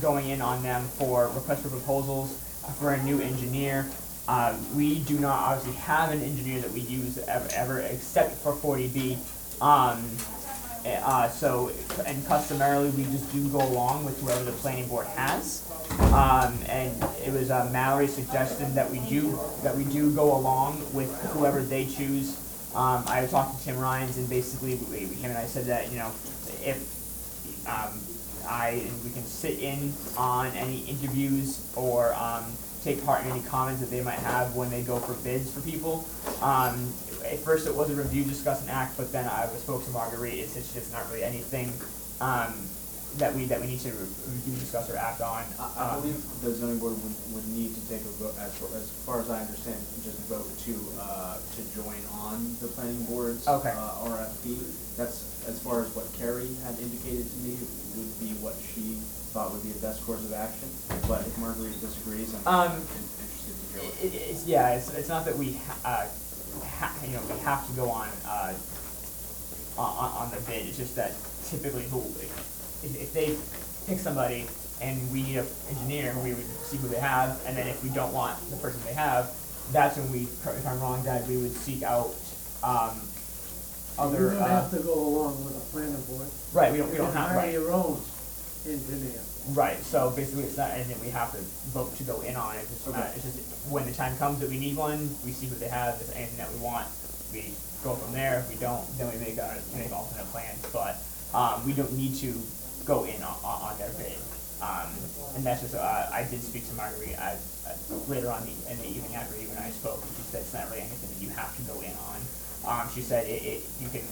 Speaker 2: going in on them for request for proposals for a new engineer. We do not obviously have an engineer that we use ever except for 40B. So, and customarily, we just do go along with whoever the planning board has. And it was Mallory's suggestion that we do go along with whoever they choose. I talked to Tim Ryans, and basically, him and I said that, if, we can sit in on any interviews or, take part in any comments that they might have when they go for bids for people. At first it was a review, discuss, and act, but then I spoke to Marguerite, it's just not really anything, that we need to review, discuss, or act on.
Speaker 12: I believe the zoning board would need to take a vote, as far as I understand, just vote to join on the planning board's
Speaker 2: Okay.
Speaker 12: RFP. That's, as far as what Carrie had indicated to me, would be what she thought would be the best course of action. But if Marguerite disagrees, I'm interested to hear what.
Speaker 2: It's not that we, we have to go on the bid, it's just that typically if they pick somebody and we need an engineer, we would see who they have, and then if we don't want the person they have, that's when we, if I'm wrong, Dad, we would seek out, other,
Speaker 14: You don't have to go along with the planning board.
Speaker 2: right, we don't
Speaker 14: You
Speaker 2: have,
Speaker 14: can hire
Speaker 2: right.
Speaker 14: your own.
Speaker 11: engineer.
Speaker 2: Right, so basically it's not anything we have to vote to go in on, it's just,
Speaker 11: Okay.
Speaker 2: it's just when the time comes that we need one, we see what they have, if there's anything that we want, we go from there, if we don't, then we make alternate plans, but, we don't need to go in on their bid. And that's just, I did speak to Marguerite, later on in the evening after you and I spoke, and she said it's not really anything that you have to go in on. She said you can,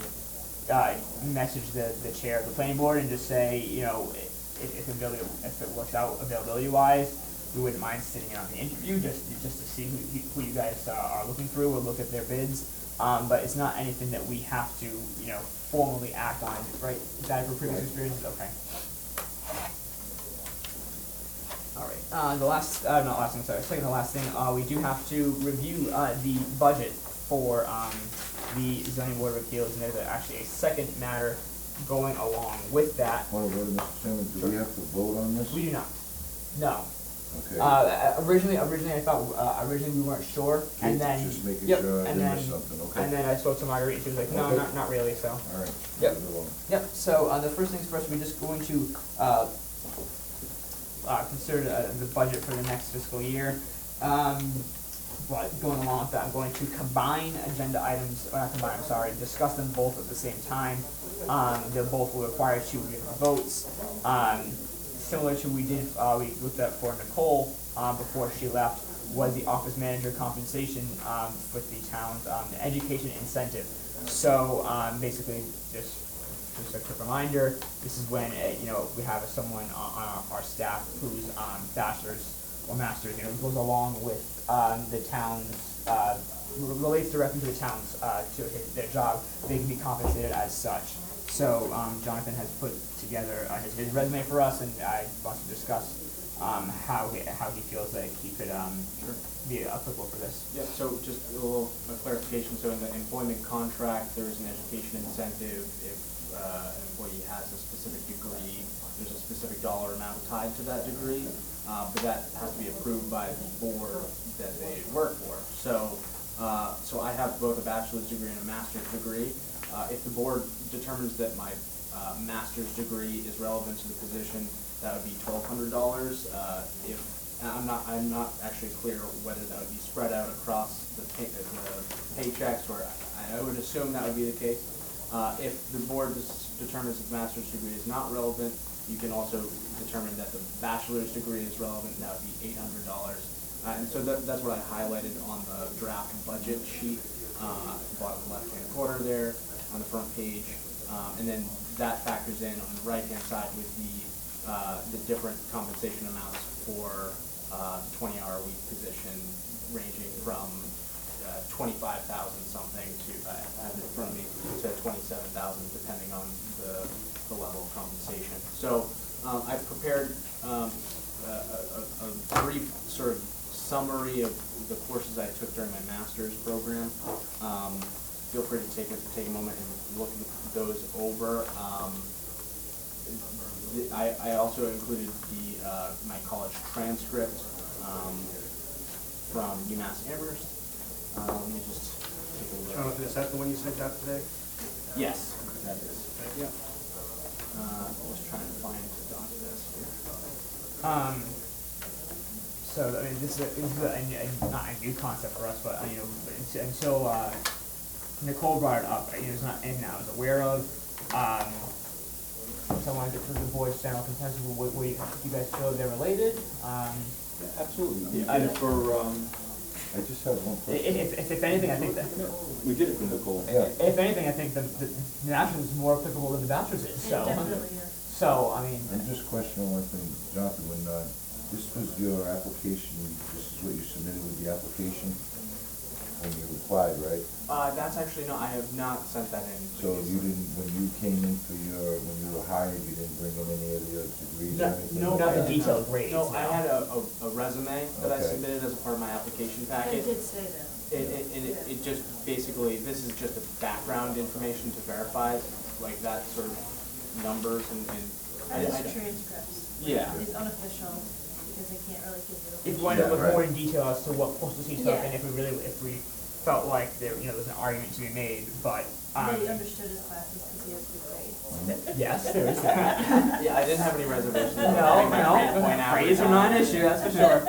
Speaker 2: message the chair of the planning board and just say, you know, if it works out availability wise, we wouldn't mind sitting in on the interview just to see who you guys are looking through or look at their bids. But it's not anything that we have to, you know, formally act on, right? Is that for previous experiences? Okay. Alright, second to last thing, we do have to review, the budget for, the zoning board of appeals, and there's actually a second matter going along with that.
Speaker 3: Point of order, Mr. Chairman, do we have to vote on this?
Speaker 2: We do not, no.
Speaker 3: Okay.
Speaker 2: Originally I thought, originally we weren't sure, and
Speaker 3: Okay,
Speaker 2: then.
Speaker 3: just making
Speaker 2: yep,
Speaker 3: sure I
Speaker 2: and
Speaker 3: didn't
Speaker 2: then-
Speaker 3: miss something, okay.
Speaker 2: And then I spoke to Marguerite, and she was like, no,
Speaker 3: Okay.
Speaker 2: not really, so.
Speaker 3: All right.
Speaker 2: Yep.
Speaker 3: Move along.
Speaker 2: Yep, so, the first things first, we're just going to, consider the budget for the next fiscal year. But going along with that, I'm going to combine agenda items, or not combine, I'm sorry, discuss them both at the same time. They'll both will require 2 different votes. Similar to we looked at for Nicole, before she left, was the office manager compensation, with the town's, education incentive. So, basically, just a quick reminder, this is when, you know, we have someone on our staff who's, bachelor's or master's, you know, goes along with, the town's, relates directly to the town's, to their job, they can be compensated as such. So, Jonathan has put together, his resume for us, and I want to discuss, how he feels like he could, be applicable for this.
Speaker 12: Yeah, so just a little clarification, so in the employment contract, there is an education incentive if an employee has a specific degree, there's a specific dollar amount tied to that degree, but that has to be approved by the board that they work for. So, so I have both a bachelor's degree and a master's degree. If the board determines that my master's degree is relevant to the position, that would be $1,200. If I'm not actually clear whether that would be spread out across the paychecks, or I would assume that would be the case. If the board determines that the master's degree is not relevant, you can also determine that the bachelor's degree is relevant, and that would be $800. And so that's what I highlighted on the draft budget sheet, at the bottom left-hand corner there, on the front page. And then that factors in on the right-hand side with the different compensation amounts for 20-hour-a-week position, ranging from 25,000 something to, I have it in front of me, to 27,000, depending on the level of compensation. So I've prepared a brief sort of summary of the courses I took during my master's program. Feel free to take a moment and look those over. I also included my college transcript from UMass Amherst. Let me just take a look.
Speaker 11: Jonathan, is that the one you sent out today?
Speaker 12: Yes, that is. Yep. Just trying to find the document here.
Speaker 2: So, I mean, this is not a new concept for us, but, you know, until, Nicole brought it up, you know, it's not anything I was aware of. So I want to get through the board's general consensus, what you guys feel they're related?
Speaker 3: Yeah, absolutely.
Speaker 14: We did it for,
Speaker 3: I just have one question.
Speaker 2: If anything, I think that,
Speaker 14: we did it for Nicole.
Speaker 3: Yeah.
Speaker 2: if anything, I think the master's is more applicable than the bachelor's is, so.
Speaker 13: It definitely is.
Speaker 2: So, I mean.
Speaker 3: I'm just questioning one thing, Jonathan, when, this was your application, this is what you submitted with the application, when you applied, right?
Speaker 12: That's actually, no, I have not sent that in.
Speaker 3: So you didn't, when you came in for when you were hired, you didn't bring in any of your degrees or anything?
Speaker 12: No,
Speaker 3: like
Speaker 2: Not the
Speaker 3: that?
Speaker 2: detailed grades,
Speaker 12: No, I
Speaker 2: no.
Speaker 12: had a resume that I
Speaker 3: Okay.
Speaker 12: submitted as a part of my application
Speaker 13: But
Speaker 12: packet.
Speaker 13: it did say that.
Speaker 12: It just basically, this is just a background information to verify, like that sort of numbers and.
Speaker 13: That is transcripts.
Speaker 12: Yeah.
Speaker 13: It's unofficial, because they can't really give you.
Speaker 2: If we wanted to look
Speaker 3: Yeah, right.
Speaker 2: more in detail as to what postal seats took,
Speaker 13: Yeah.
Speaker 2: and if we felt like there was an argument to be made, but,
Speaker 13: That he understood his classes because he has good grades.
Speaker 2: Yes, there is that.
Speaker 12: Yeah, I didn't have any reservations.
Speaker 2: No,
Speaker 12: My
Speaker 2: no,
Speaker 12: point
Speaker 2: grades are not an issue, that's for sure.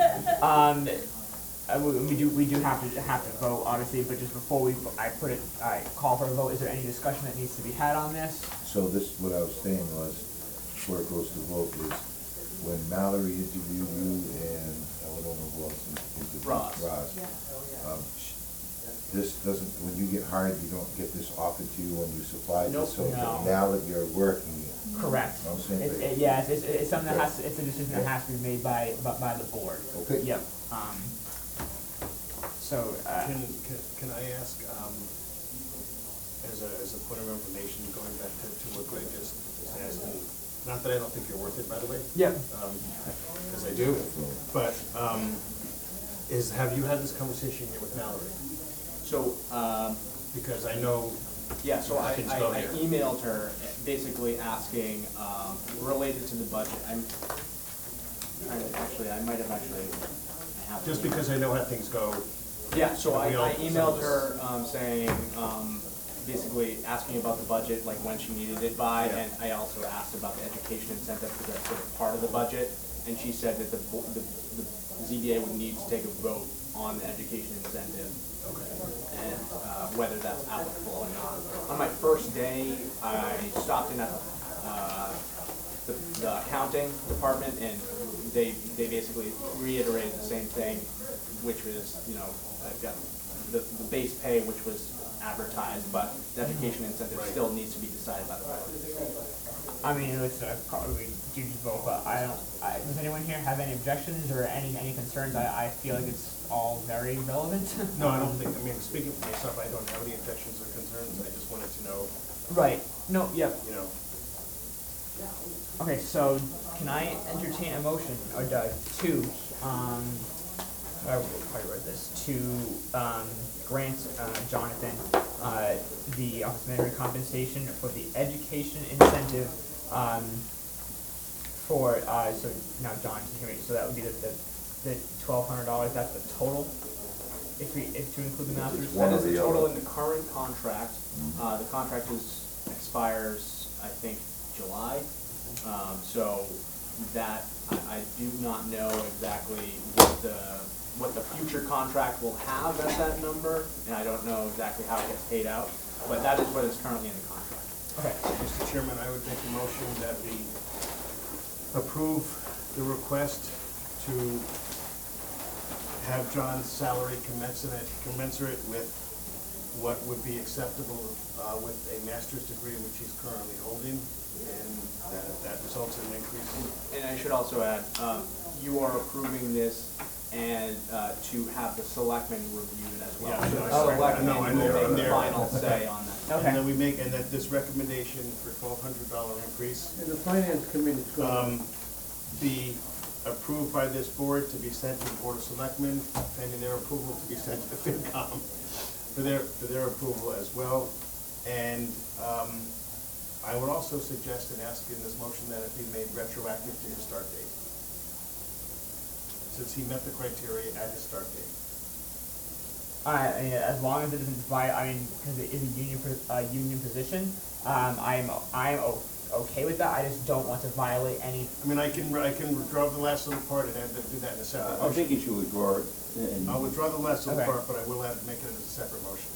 Speaker 2: We do have to vote, obviously, but just before I call for a vote, is there any discussion that needs to be had on this?
Speaker 3: So this, what I was saying was, before it goes to vote, is when Mallory interviewed you and, I don't know who else interviewed.
Speaker 12: Ross.
Speaker 3: This doesn't, when you get hired, you don't get this offered to you when you supply
Speaker 12: Nope.
Speaker 3: this, so
Speaker 2: No.
Speaker 3: now that you're working,
Speaker 2: Correct.
Speaker 3: I'm saying,
Speaker 2: It's something that it's a decision that has to be made by the board.
Speaker 3: Okay.
Speaker 2: Yep, so,
Speaker 10: Can I ask, as a point of information, going back to what Greg just asked, and not that I don't think you're worth it, by the way.
Speaker 2: yep.
Speaker 10: Because I do, but, have you had this conversation yet with Mallory?
Speaker 12: So,
Speaker 10: Because I know.
Speaker 12: yeah, so I
Speaker 10: Things go here.
Speaker 12: emailed her basically asking, related to the budget. I'm trying to, actually, I might have actually, I have.
Speaker 10: Just because I know how things go.
Speaker 12: Yeah, so I
Speaker 10: We all-
Speaker 12: emailed her, saying, basically asking about the budget, like when she needed it by,
Speaker 10: Yeah.
Speaker 12: and I also asked about the education incentive, because that's sort of part of the budget, and she said that the ZBA would need to take a vote on the education incentive, and, whether that's applicable or not. On my first day, I stopped in at, the accounting department, and they basically reiterated the same thing, which was, I've got the base pay, which was advertised, but the education incentive still needs to be decided by the board.
Speaker 2: I mean, it's we do vote, but does anyone here have any objections or any concerns? I feel like it's all very relevant.
Speaker 10: No, I don't think, speaking for myself, I don't have any objections or concerns, I just wanted to know,
Speaker 2: Right, no, yep. Okay, so can I entertain a motion, or I probably wrote this, to grant Jonathan the office manager compensation for the education incentive for, so now John, so that would be the $1,200, that's the total? If to include the masters?
Speaker 3: One
Speaker 12: That
Speaker 3: or
Speaker 12: is the
Speaker 3: the
Speaker 12: total
Speaker 3: other.
Speaker 12: in the current contract. The contract expires, I think, July. So that, I do not know exactly what the future contract will have at that number, and I don't know exactly how it gets paid out, but that is what is currently in the contract.
Speaker 2: Okay.
Speaker 10: Mr. Chairman, I would make a motion that we approve the request to have John's salary commensurate with what would be acceptable with a master's degree which he's currently holding, and that results in an increase.
Speaker 12: And I should also add, you are approving this and to have the selectmen review it as well.
Speaker 10: Yeah,
Speaker 12: So
Speaker 10: I
Speaker 12: the
Speaker 10: know,
Speaker 12: selectmen
Speaker 10: I
Speaker 12: will
Speaker 10: know,
Speaker 12: make
Speaker 10: I'm
Speaker 12: the
Speaker 10: there.
Speaker 12: final say on that.
Speaker 2: Okay.
Speaker 10: And then and that this recommendation for $1,200 increase
Speaker 11: And the finance committee's
Speaker 10: be approved by this board to be sent to the Board of Selectmen, pending their approval to be sent to the FinCom for their approval as well. And I would also suggest and ask in this motion that it be made retroactive to his start date, since he met the criteria at his start date.
Speaker 2: As long as it doesn't because it is a union position, I'm okay with that. I just don't want to violate any.
Speaker 10: I can withdraw the last little part and have to do that in a separate
Speaker 14: I think
Speaker 10: motion.
Speaker 14: you should withdraw it. And
Speaker 10: I'll withdraw the last little
Speaker 2: Okay.
Speaker 10: part, but I will have to make it as a separate motion.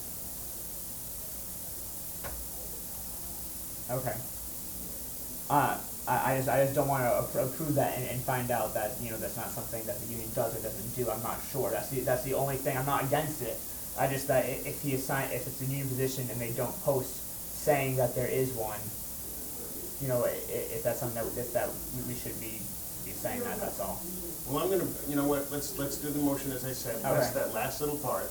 Speaker 2: Okay. I just don't want to approve that and find out that that's not something that the union does or doesn't do. I'm not sure. That's the only thing. I'm not against it. I just that if it's a union position and they don't post saying that there is one, if that's something that we should be saying that's all.
Speaker 10: Well, I'm gonna, you know what, let's do the motion as I said,
Speaker 2: Okay.
Speaker 10: that last little part.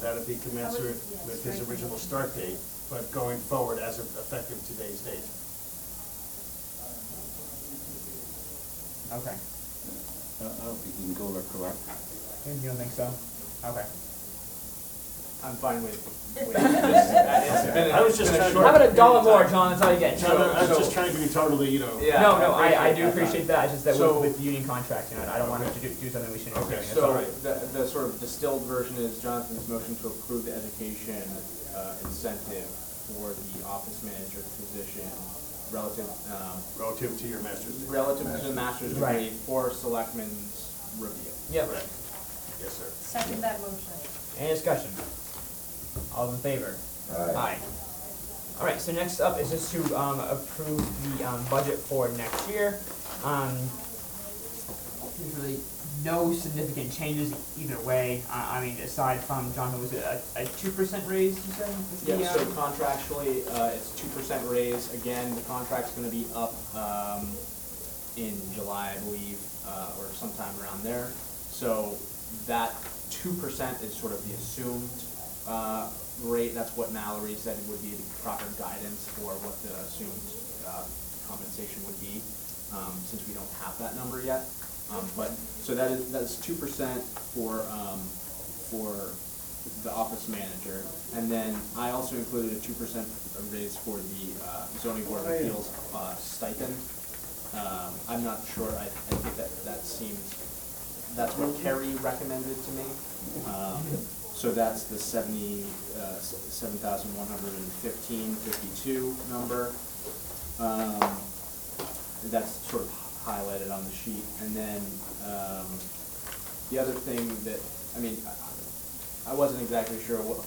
Speaker 10: That'd be commensurate with his original start date, but going forward as of effective today's date.
Speaker 2: Okay.
Speaker 14: I don't think you can go retroactive.
Speaker 2: You don't think so? Okay.
Speaker 12: I'm fine with, it's been
Speaker 10: I was just
Speaker 12: been a
Speaker 10: trying to-
Speaker 12: short
Speaker 2: How about a dollar
Speaker 12: period
Speaker 2: more,
Speaker 12: of time.
Speaker 2: John, that's all you get.
Speaker 10: No, no, I was
Speaker 12: So-
Speaker 10: just trying to be totally,
Speaker 12: Yeah.
Speaker 2: No, no, I
Speaker 12: appreciate
Speaker 2: do
Speaker 12: that,
Speaker 2: appreciate that, it's just that
Speaker 12: So-
Speaker 2: with union contracts, I don't want him to do something we shouldn't be doing, that's all
Speaker 12: So,
Speaker 2: right.
Speaker 12: the sort of distilled version is Jonathan's motion to approve the education incentive for the office manager position relative,
Speaker 10: relative to your master's degree.
Speaker 12: relative to the master's degree
Speaker 2: Right.
Speaker 12: for selectmen's review.
Speaker 2: Yep.
Speaker 10: Correct. Yes, sir.
Speaker 13: Second that motion.
Speaker 2: Any discussion? All in favor?
Speaker 3: Aye.
Speaker 2: All right, so next up is just to approve the budget for next year. There's really no significant changes either way. I mean, aside from, John, was it a 2% raise, you said? Is the,
Speaker 12: Yeah, so contractually, it's 2% raise. Again, the contract's gonna be up in July, I believe, or sometime around there. So that 2% is sort of the assumed rate. That's what Mallory said would be the proper guidance for what the assumed compensation would be, since we don't have that number yet. But, so that's 2% for the office manager. And then I also included a 2% raise for the zoning board of appeals stipend. I'm not sure, I think that seems, that's what Kerry recommended to me. So that's the 7,115.52 number. That's sort of highlighted on the sheet. And then the other thing that, I mean, I wasn't exactly sure what,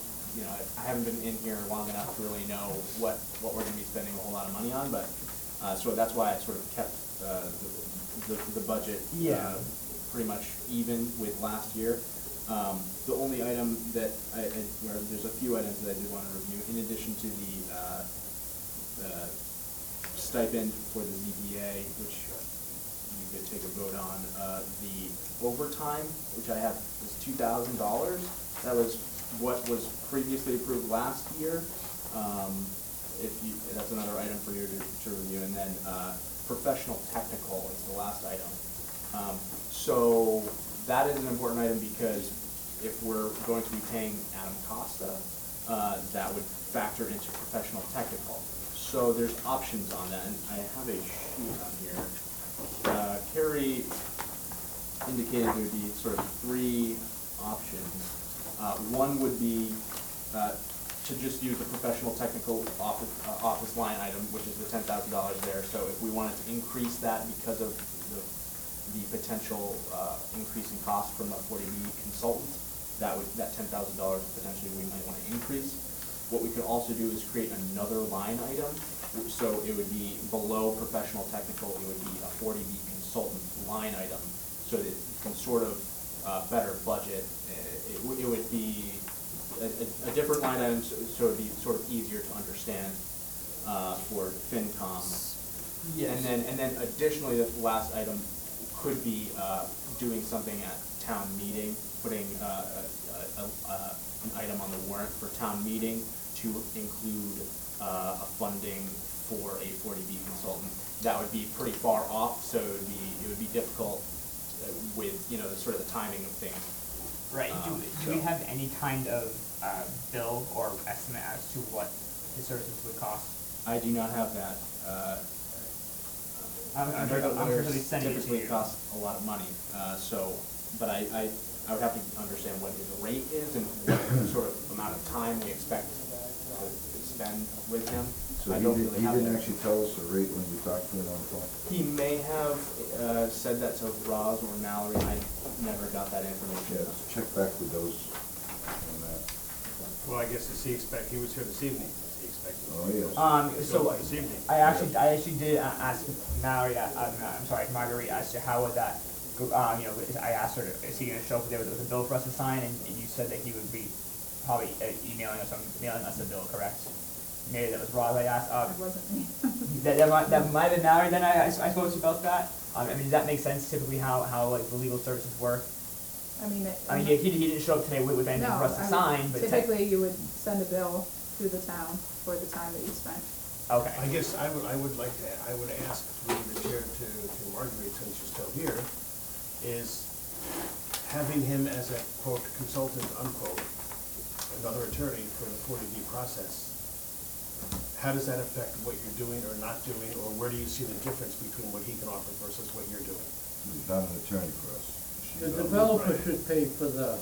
Speaker 12: I haven't been in here long enough to really know what we're gonna be spending a whole lot of money on, but, so that's why I sort of kept the budget pretty much even with last year. The only item that where there's a few items that I did want to review, in addition to the stipend for the ZBA, which you could take a vote on, the overtime, which I have is $2,000. That was what was previously approved last year. That's another item for you to review, and then professional technical is the last item. So that is an important item because if we're going to be paying Adam Costa, that would factor into professional technical. So there's options on that, and I have a sheet on here. Carrie indicated there would be sort of 3 options. One would be to just use the professional technical office line item, which is the $10,000 there. So if we wanted to increase that because of the potential increase in cost from a 40B consultant, that $10,000 potentially we might want to increase. What we could also do is create another line item. So it would be below professional technical, it would be a 40B consultant line item, so that you can sort of better budget. It would be a different line item, so it would be sort of easier to understand for FinCom.
Speaker 2: Yes.
Speaker 12: And then additionally, the last item could be doing something at town meeting, putting an item on the warrant for town meeting to include a funding for a 40B consultant. That would be pretty far off, so it would be difficult with the sort of the timing of things.
Speaker 2: Right, do we have any kind of bill or estimate as to what his services would cost?
Speaker 12: I do not have that.
Speaker 2: I'm sure he'll be sending it to
Speaker 12: Typically
Speaker 2: you.
Speaker 12: cost a lot of money, but I would have to understand what his rate is and what sort of amount of time we expect to spend with him.
Speaker 3: So
Speaker 12: I
Speaker 3: he
Speaker 12: don't
Speaker 3: didn't,
Speaker 12: really
Speaker 3: he
Speaker 12: have
Speaker 3: didn't
Speaker 12: that.
Speaker 3: actually tell us the rate when we talked to him on the phone?
Speaker 12: He may have said that to Roz or Mallory. I never got that information.
Speaker 3: Yeah, check back with those on that.
Speaker 10: Well, I guess he was here this evening, is he expecting?
Speaker 3: Oh, yes.
Speaker 2: So
Speaker 10: This evening.
Speaker 2: I actually did ask Mallory, Marguerite, as to how would that, I asked her, is he gonna show up there with a bill for us to sign, and you said that he would be probably mailing us a bill, correct? Maybe that was Roz I asked.
Speaker 5: It wasn't me.
Speaker 2: That might have been Mallory, then I spoke to you about that. I mean, does that make sense typically how like the legal services work?
Speaker 5: I mean,
Speaker 2: he didn't show up today with anything for us to sign, but
Speaker 5: typically you would send a bill to the town for the time that you spent.
Speaker 2: Okay.
Speaker 10: I guess I would ask through the chair to Marguerite, since you're still here, is having him as a quote consultant unquote, another attorney for the 40B process, how does that affect what you're doing or not doing, or where do you see the difference between what he can offer versus what you're doing?
Speaker 3: He's not an attorney for us.
Speaker 11: The
Speaker 3: She's
Speaker 11: developer should pay for the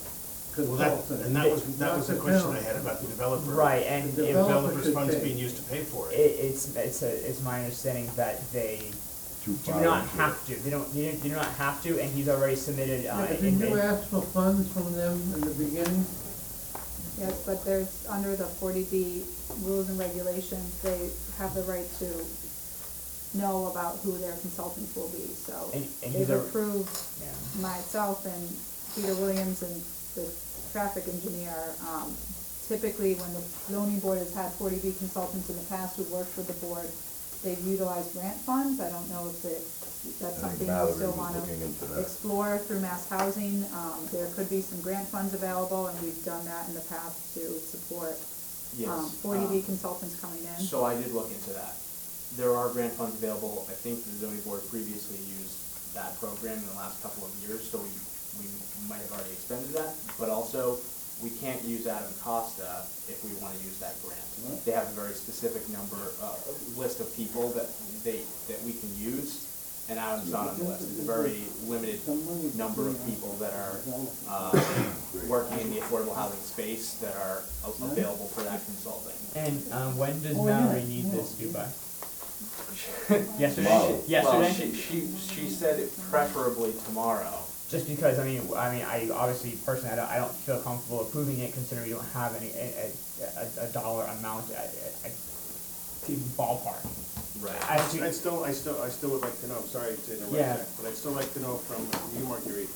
Speaker 10: Well, that,
Speaker 11: consultant.
Speaker 10: and that was the question I had about the developer.
Speaker 2: Right, and
Speaker 11: The
Speaker 2: if
Speaker 10: Developer's
Speaker 11: should
Speaker 10: funds
Speaker 11: pay.
Speaker 10: being used to pay for it.
Speaker 2: it's my understanding that they
Speaker 3: too
Speaker 2: do
Speaker 3: far
Speaker 2: not
Speaker 3: into
Speaker 2: have
Speaker 3: it.
Speaker 2: to, they do not have to, and he's already submitted,
Speaker 11: Did you ask for funds from them in the beginning?
Speaker 5: Yes, but there's, under the 40B rules and regulations, they have the right to know about who their consultants will be, so.
Speaker 2: And
Speaker 5: They've
Speaker 2: he's a-
Speaker 5: approved
Speaker 2: yeah.
Speaker 5: myself and Peter Williams and the traffic engineer. Typically, when the zoning board has had 40B consultants in the past who worked with the board, they've utilized grant funds. I don't know if that's
Speaker 3: I think
Speaker 5: something you
Speaker 3: Mallory
Speaker 5: still
Speaker 3: was
Speaker 5: want
Speaker 3: looking into
Speaker 5: to
Speaker 3: that.
Speaker 5: explore through Mass Housing. There could be some grant funds available, and we've done that in the past to support
Speaker 12: Yes.
Speaker 5: 40B consultants coming in.
Speaker 12: So I did look into that. There are grant funds available. I think the zoning board previously used that program in the last couple of years, so we might have already expended that. But also, we can't use Adam Costa if we want to use that grant. They have a very specific list of people that we can use, and Adam's not on the list. It's a very limited number of people that are working in the affordable housing space that are available for that consulting.
Speaker 2: And, when does Mallory need this due by? Yesterday?
Speaker 3: Tomorrow.
Speaker 2: Yesterday?
Speaker 12: Well, she said it preferably tomorrow.
Speaker 2: Just because, I obviously, personally, I don't feel comfortable approving it, considering we don't have a dollar amount, to ballpark.
Speaker 12: Right.
Speaker 10: I still would like to know, I'm sorry to interrupt
Speaker 2: Yeah.
Speaker 10: that, but I'd still like to know from you, Marguerite,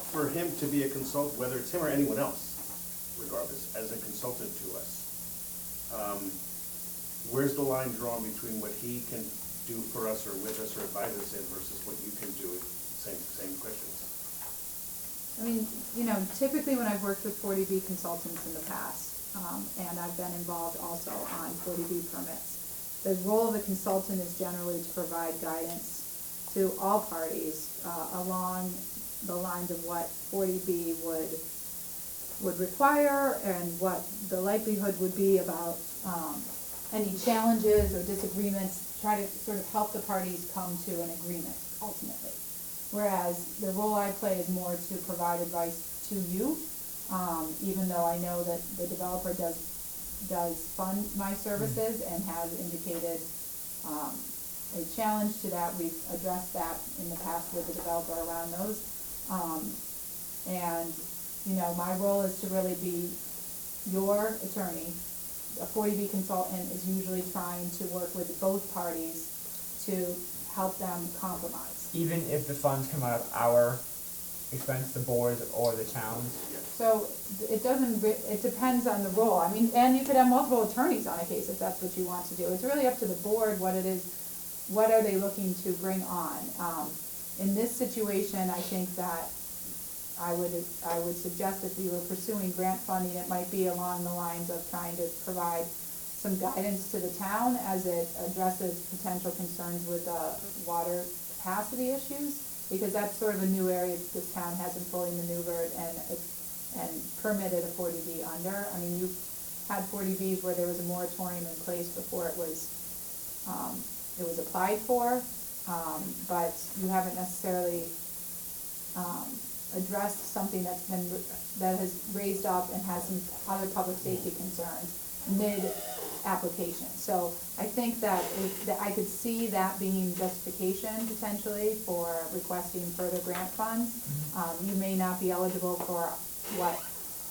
Speaker 10: for him to be a consultant, whether it's him or anyone else, regardless, as a consultant to us, where's the line drawn between what he can do for us or with us or advise us in versus what you can do? Same questions.
Speaker 5: I mean, typically when I've worked with 40B consultants in the past, and I've been involved also on 40B permits, the role of the consultant is generally to provide guidance to all parties along the lines of what 40B would require and what the likelihood would be about any challenges or disagreements, try to sort of help the parties come to an agreement ultimately. Whereas the role I play is more to provide advice to you, even though I know that the developer does fund my services and has indicated a challenge to that. We've addressed that in the past with the developer around those. And, my role is to really be your attorney. A 40B consultant is usually trying to work with both parties to help them compromise.
Speaker 2: Even if the funds come out of our expense, the board's or the town's?
Speaker 5: So it depends on the role. I mean, and you could have multiple attorneys on a case if that's what you want to do. It's really up to the board what it is, what are they looking to bring on. In this situation, I think that I would suggest if you were pursuing grant funding, it might be along the lines of trying to provide some guidance to the town as it addresses potential concerns with water capacity issues, because that's sort of a new area that this town hasn't fully maneuvered and permitted a 40B under. I mean, you've had 40Bs where there was a moratorium in place before it was applied for, but you haven't necessarily addressed something that has raised up and has some other public safety concerns mid-application. So I think that I could see that being justification potentially for requesting further grant funds. You may not be eligible for what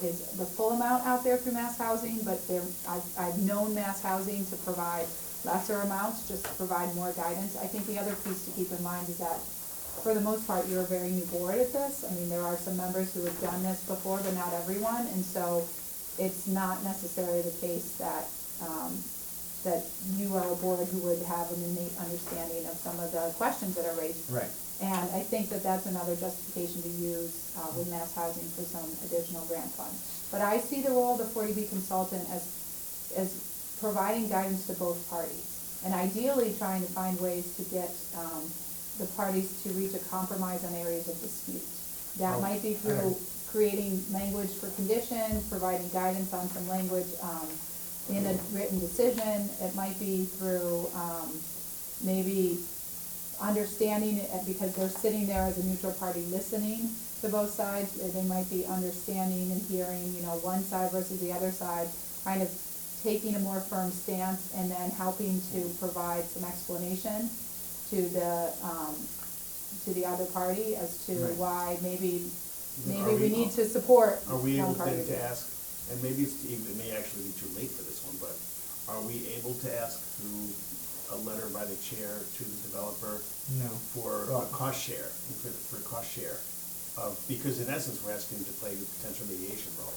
Speaker 5: is the full amount out there through Mass Housing, but I've known Mass Housing to provide lesser amounts, just to provide more guidance. I think the other piece to keep in mind is that for the most part, you're a very new board at this. I mean, there are some members who have done this before, but not everyone, and so it's not necessarily the case that you are a board who would have an innate understanding of some of the questions that are raised.
Speaker 2: Right.
Speaker 5: And I think that that's another justification to use with Mass Housing for some additional grant funds. But I see the role of the 40B consultant as providing guidance to both parties, and ideally trying to find ways to get the parties to reach a compromise on areas of dispute. That might be through creating language for conditions, providing guidance on some language, in a written decision. It might be through, maybe understanding it, because they're sitting there as a neutral party listening to both sides. They might be understanding and hearing, one side versus the other side, kind of taking a more firm stance and then helping to provide some explanation to the other party as to
Speaker 10: Right.
Speaker 5: why maybe
Speaker 10: Are
Speaker 5: we need to support
Speaker 10: Are we able
Speaker 5: one party.
Speaker 10: then to ask, and maybe it may actually be too late for this one, but are we able to ask through a letter by the chair to the developer
Speaker 2: No.
Speaker 10: for
Speaker 2: Well-
Speaker 10: a cost share, for a cost share? Because in essence, we're asking him to play a potential mediation role.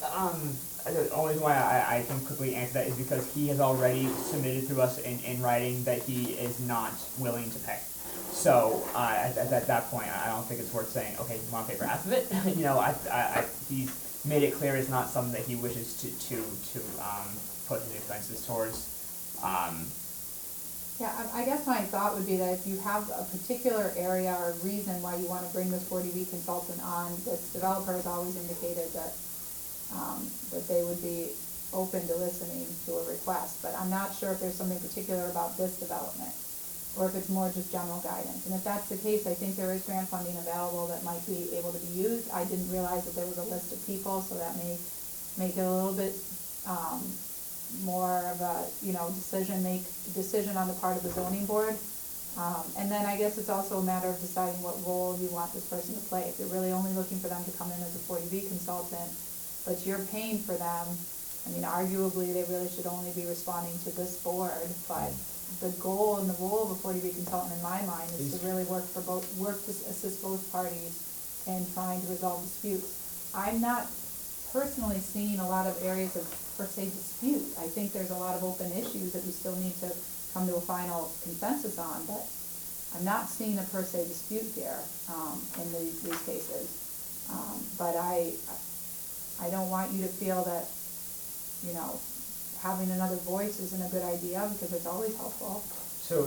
Speaker 2: The only reason why I can quickly answer that is because he has already submitted to us in writing that he is not willing to pay. So, at that point, I don't think it's worth saying, okay, you wanna pay for half of it? He's made it clear it's not something that he wishes to put his expenses towards.
Speaker 5: Yeah, I guess my thought would be that if you have a particular area or reason why you wanna bring this 40B consultant on, this developer has always indicated that, that they would be open to listening to a request, but I'm not sure if there's something particular about this development, or if it's more just general guidance. And if that's the case, I think there is grant funding available that might be able to be used. I didn't realize that there was a list of people, so that may make it a little bit, more of a, decision on the part of the zoning board. And then I guess it's also a matter of deciding what role you want this person to play. If you're really only looking for them to come in as a 40B consultant, but you're paying for them, I mean, arguably, they really should only be responding to this board, but the goal and the role of a 40B consultant in my mind is to really work to assist both parties in trying to resolve disputes. I'm not personally seeing a lot of areas of per se dispute. I think there's a lot of open issues that we still need to come to a final consensus on, but I'm not seeing a per se dispute here, in these cases. But I don't want you to feel that, having another voice isn't a good idea, because it's always helpful.
Speaker 2: So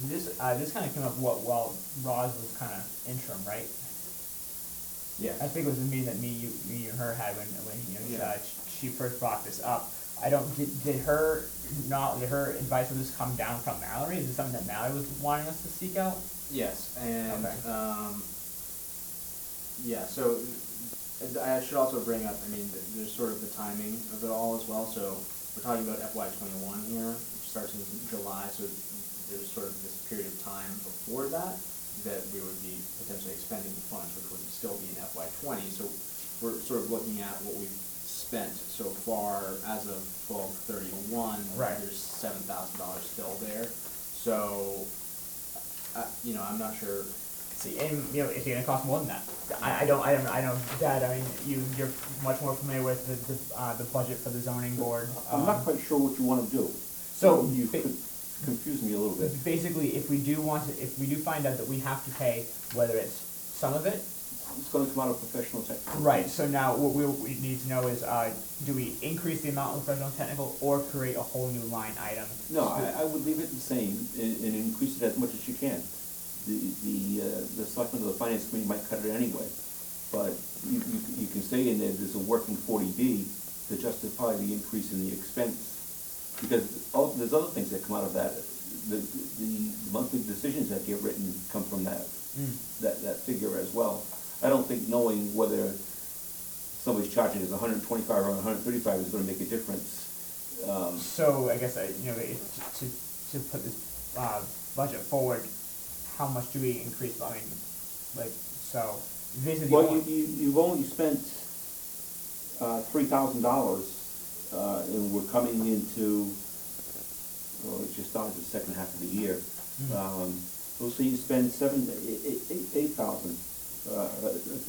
Speaker 2: this kind of came up while Roz was kind of interim, right?
Speaker 8: Yeah.
Speaker 2: I think it was the meeting that me and her had when she first brought this up. Did her advice on this come down from Mallory? Is it something that Mallory was wanting us to seek out?
Speaker 12: Yes, and,
Speaker 2: Okay.
Speaker 12: Yeah, so I should also bring up, there's sort of the timing of it all as well. So we're talking about FY21 here, which starts in July, so there's sort of this period of time before that we would be potentially expending the funds, which would still be in FY20. So we're sort of looking at what we've spent so far as of 12/31.
Speaker 2: Right.
Speaker 12: There's $7,000 still there. So, I'm not sure.
Speaker 2: See, and it's gonna cost more than that. I know, Dad. You're much more familiar with the budget for the zoning board.
Speaker 3: I'm not quite sure what you wanna do.
Speaker 2: So
Speaker 3: You could confuse me a little bit.
Speaker 2: basically, if we do find out that we have to pay, whether it's some of it.
Speaker 3: It's gonna come out of professional technical.
Speaker 2: Right, so now what we need to know is, do we increase the amount of professional technical or create a whole new line item?
Speaker 3: No, I would leave it the same and increase it as much as you can. The selectmen of the finance committee might cut it anyway, but you can say in there's a working 40B to justify the increase in the expense. Because there's other things that come out of that. The monthly decisions that get written come from that figure as well. I don't think knowing whether somebody's charging us 125 or 135 is gonna make a difference.
Speaker 2: So I guess, to put this, budget forward, how much do we increase, so this is the
Speaker 3: Well,
Speaker 2: only.
Speaker 3: you've only spent $3,000, and we're coming into, it's just started the second half of the year. We'll see you spend $8,000. A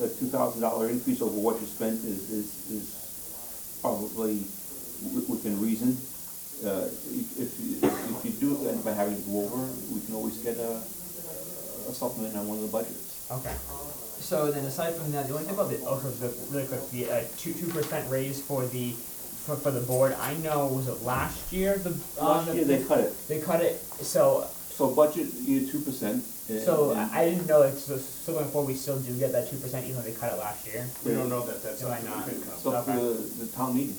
Speaker 3: $2,000 increase over what you spent is probably within reason. If you do it by having to go over, we can always get a supplement on one of the budgets.
Speaker 2: Okay. So then aside from that, the only thing about really quick, the 2% raise for the board, I know, was it last year?
Speaker 3: Last year they cut it.
Speaker 2: They cut it, so
Speaker 12: So budget, you 2%.
Speaker 2: So I didn't know, it's, so going forward, we still do get that 2%, even though they cut it last year?
Speaker 10: We don't know that, that's
Speaker 2: Do
Speaker 10: up
Speaker 2: I
Speaker 10: to the
Speaker 2: not?
Speaker 10: FinCom.
Speaker 12: So for the town meeting.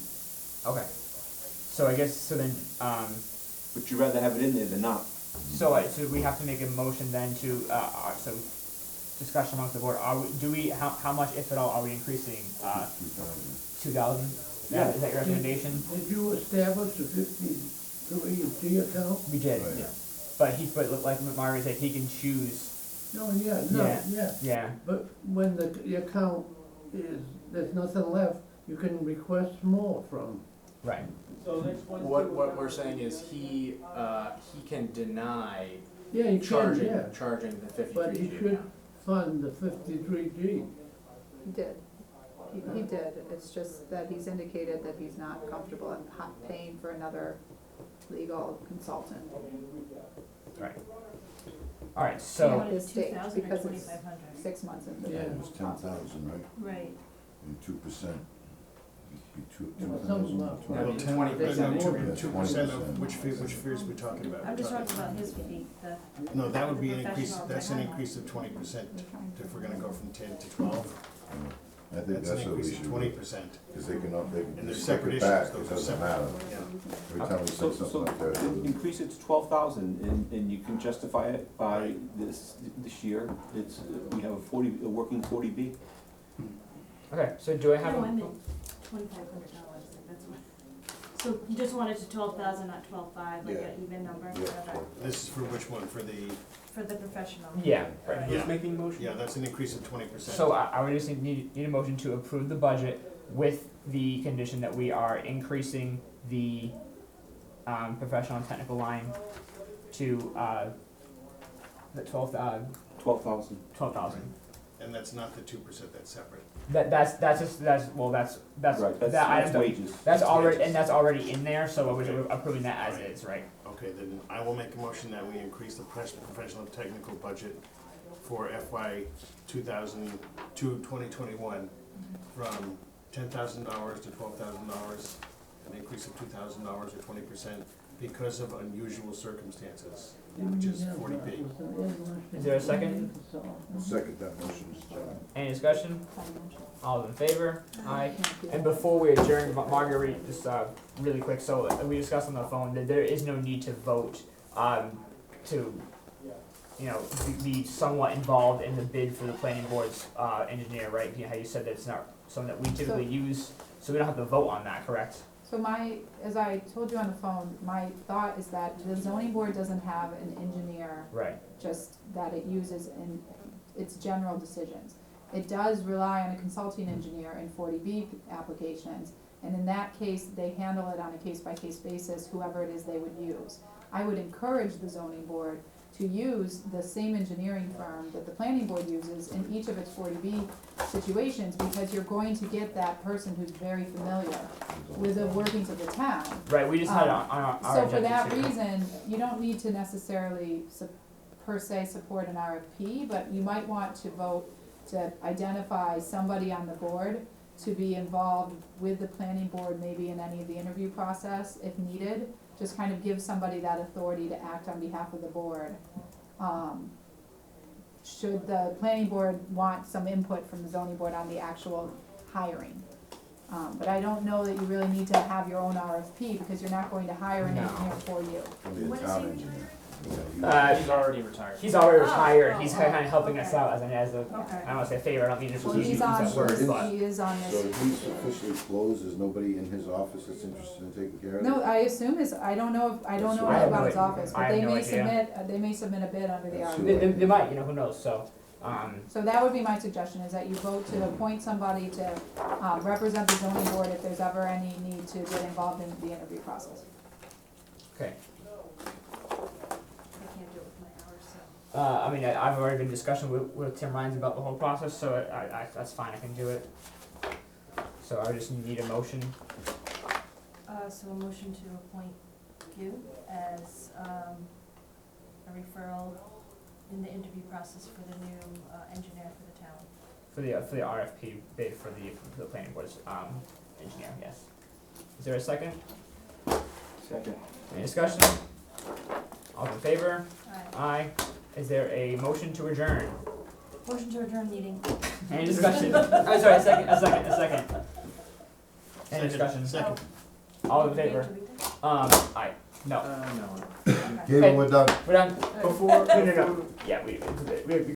Speaker 2: Okay. So I guess, so then,
Speaker 12: But you'd rather have it in there than not.
Speaker 2: so we have to make a motion then to, so discussion amongst the board, how much, if at all, are we increasing, 2,000?
Speaker 12: Yeah.
Speaker 2: Is that your recommendation?
Speaker 11: Did you establish the 53G account?
Speaker 2: We did,
Speaker 3: Right.
Speaker 2: yeah. But like Margaret said, he can choose,
Speaker 11: No,
Speaker 2: Yeah. yeah,
Speaker 11: But when the account is, there's nothing left, you can request more from.
Speaker 2: right.
Speaker 12: What we're saying is he can deny
Speaker 11: Yeah, you can, yeah,
Speaker 12: charging the 53G
Speaker 11: but he should
Speaker 12: account.
Speaker 11: fund the 53G.
Speaker 5: He did. He did. It's just that he's indicated that he's not comfortable in paying for another legal consultant.
Speaker 2: Right. Alright, so,
Speaker 5: At this stage,
Speaker 13: 2,000 or
Speaker 5: because it's
Speaker 13: 2,500?
Speaker 5: 6 months into
Speaker 11: Yeah.
Speaker 5: the
Speaker 3: It was 10,000, right?
Speaker 13: Right.
Speaker 3: And 2%.
Speaker 11: Well, something like
Speaker 10: Well,
Speaker 12: 20%.
Speaker 10: 2% of which fees are we talking about?
Speaker 13: I'm just talking about his fee,
Speaker 10: No, that would be an increase,
Speaker 13: professional
Speaker 10: that's an
Speaker 13: development.
Speaker 10: increase of 20%, if we're gonna go from 10 to 12.
Speaker 3: I think
Speaker 10: That's an
Speaker 3: that's what we
Speaker 10: increase
Speaker 3: should
Speaker 10: of
Speaker 3: do.
Speaker 10: 20%.
Speaker 3: Because they can
Speaker 10: And there's
Speaker 3: just stick
Speaker 10: separate
Speaker 3: it
Speaker 10: issues,
Speaker 3: back,
Speaker 10: those
Speaker 3: it
Speaker 10: are
Speaker 3: doesn't
Speaker 10: separate.
Speaker 3: matter.
Speaker 10: Yeah.
Speaker 3: Every time we say something like that.
Speaker 12: Increase it to 12,000 and you can justify it by this year. It's, we have a working 40B.
Speaker 2: okay, so do I have?
Speaker 13: No, I meant $2,500, that's what. So you just wanted to 12,000, not 12,500, like
Speaker 3: Yeah.
Speaker 13: an even number?
Speaker 3: Yeah.
Speaker 13: Okay.
Speaker 10: This is for which one, for the,
Speaker 13: For the professional?
Speaker 2: Yeah, right.
Speaker 10: Yeah.
Speaker 12: making the motion?
Speaker 10: yeah, that's an increase of 20%.
Speaker 2: So I would just need a motion to approve the budget with the condition that we are increasing the, professional and technical line to, the 12,000.
Speaker 12: 12,000.
Speaker 10: And that's not the 2%, that's separate.
Speaker 2: That's
Speaker 12: Right,
Speaker 2: that item,
Speaker 12: that's wages.
Speaker 2: that's
Speaker 10: That's
Speaker 2: already,
Speaker 10: wages.
Speaker 2: and that's already in there, so we're
Speaker 10: Okay.
Speaker 2: approving that as is, right?
Speaker 10: Okay, then I will make a motion that we increase the professional and technical budget for FY 2021 from $10,000 to $12,000, an increase of $2,000 or 20% because of unusual circumstances, which is 40B.
Speaker 2: Is there a second?
Speaker 3: I'll second that motion, Mr. Chairman.
Speaker 2: Any discussion? All in favor? Aye. And before we adjourn, Marguerite, just really quick, so we discussed on the phone that there is no need to vote to, you know, be somewhat involved in the bid for the planning board's engineer, right? You know, how you said that it's not something that we typically use, so we don't have to vote on that, correct?
Speaker 5: So as I told you on the phone, my thought is that the zoning board doesn't have an engineer,
Speaker 2: Right.
Speaker 5: just that it uses in its general decisions. It does rely on a consulting engineer in 40B applications, and in that case, they handle it on a case-by-case basis, whoever it is they would use. I would encourage the zoning board to use the same engineering firm that the planning board uses in each of its 40B situations, because you're going to get that person who's very familiar with the workings of the town.
Speaker 2: Right, we just had it on our
Speaker 5: So for
Speaker 2: agenda
Speaker 5: that
Speaker 2: too.
Speaker 5: reason, you don't need to necessarily per se support an RFP, but you might want to vote to identify somebody on the board to be involved with the planning board, maybe in any of the interview process if needed. Just kind of give somebody that authority to act on behalf of the board. Should the planning board want some input from the zoning board on the actual hiring. But I don't know that you really need to have your own RFP, because you're not going to hire an
Speaker 2: No.
Speaker 5: engineer for you.
Speaker 3: Only a
Speaker 13: When is
Speaker 3: town
Speaker 13: he
Speaker 3: engineer.
Speaker 2: He's
Speaker 12: already retired.
Speaker 2: He's already
Speaker 13: Oh,
Speaker 2: retired,
Speaker 13: oh,
Speaker 2: he's
Speaker 13: oh,
Speaker 2: kind of helping us
Speaker 13: okay.
Speaker 2: out as a,
Speaker 13: Okay.
Speaker 2: I don't wanna say favor, I don't mean just
Speaker 5: Well,
Speaker 2: use
Speaker 5: he's
Speaker 2: that
Speaker 5: on,
Speaker 2: word, but.
Speaker 5: he is on
Speaker 3: So
Speaker 5: this.
Speaker 3: he's officially closed, there's nobody in his office that's interested in taking care of it?
Speaker 5: No, I assume I don't know
Speaker 2: I have
Speaker 5: about
Speaker 2: no
Speaker 5: his
Speaker 2: idea.
Speaker 5: office,
Speaker 2: I
Speaker 5: but
Speaker 2: have
Speaker 5: they
Speaker 2: no
Speaker 5: may
Speaker 2: idea.
Speaker 5: they may submit a bid under the
Speaker 3: That's
Speaker 5: RFP.
Speaker 3: who-
Speaker 2: They might, you know, who knows, so,
Speaker 5: So that would be my suggestion, is that you vote to appoint somebody to, represent the zoning board if there's ever any need to get involved in the interview process.
Speaker 2: okay.
Speaker 13: I can't do it with my hours, so.
Speaker 2: I mean, I've already been in discussion with Tim Rhines about the whole process, so that's fine, I can do it. So I just need a motion.
Speaker 13: So a motion to appoint you as, a referral in the interview process for the new, engineer for the town.
Speaker 2: For the RFP bid for the planning board's, engineer, yes. Is there a second?
Speaker 12: Second.
Speaker 2: Any discussion? All in favor?
Speaker 13: Alright.
Speaker 2: Aye. Is there a motion to adjourn?
Speaker 13: Motion to adjourn meeting.
Speaker 2: Any discussion? I'm sorry, a second. Any discussion?
Speaker 11: Second.
Speaker 2: All in favor? Aye. No.
Speaker 3: Gabriel, we're done.
Speaker 2: We're done.
Speaker 12: Before,
Speaker 2: No. Yeah, we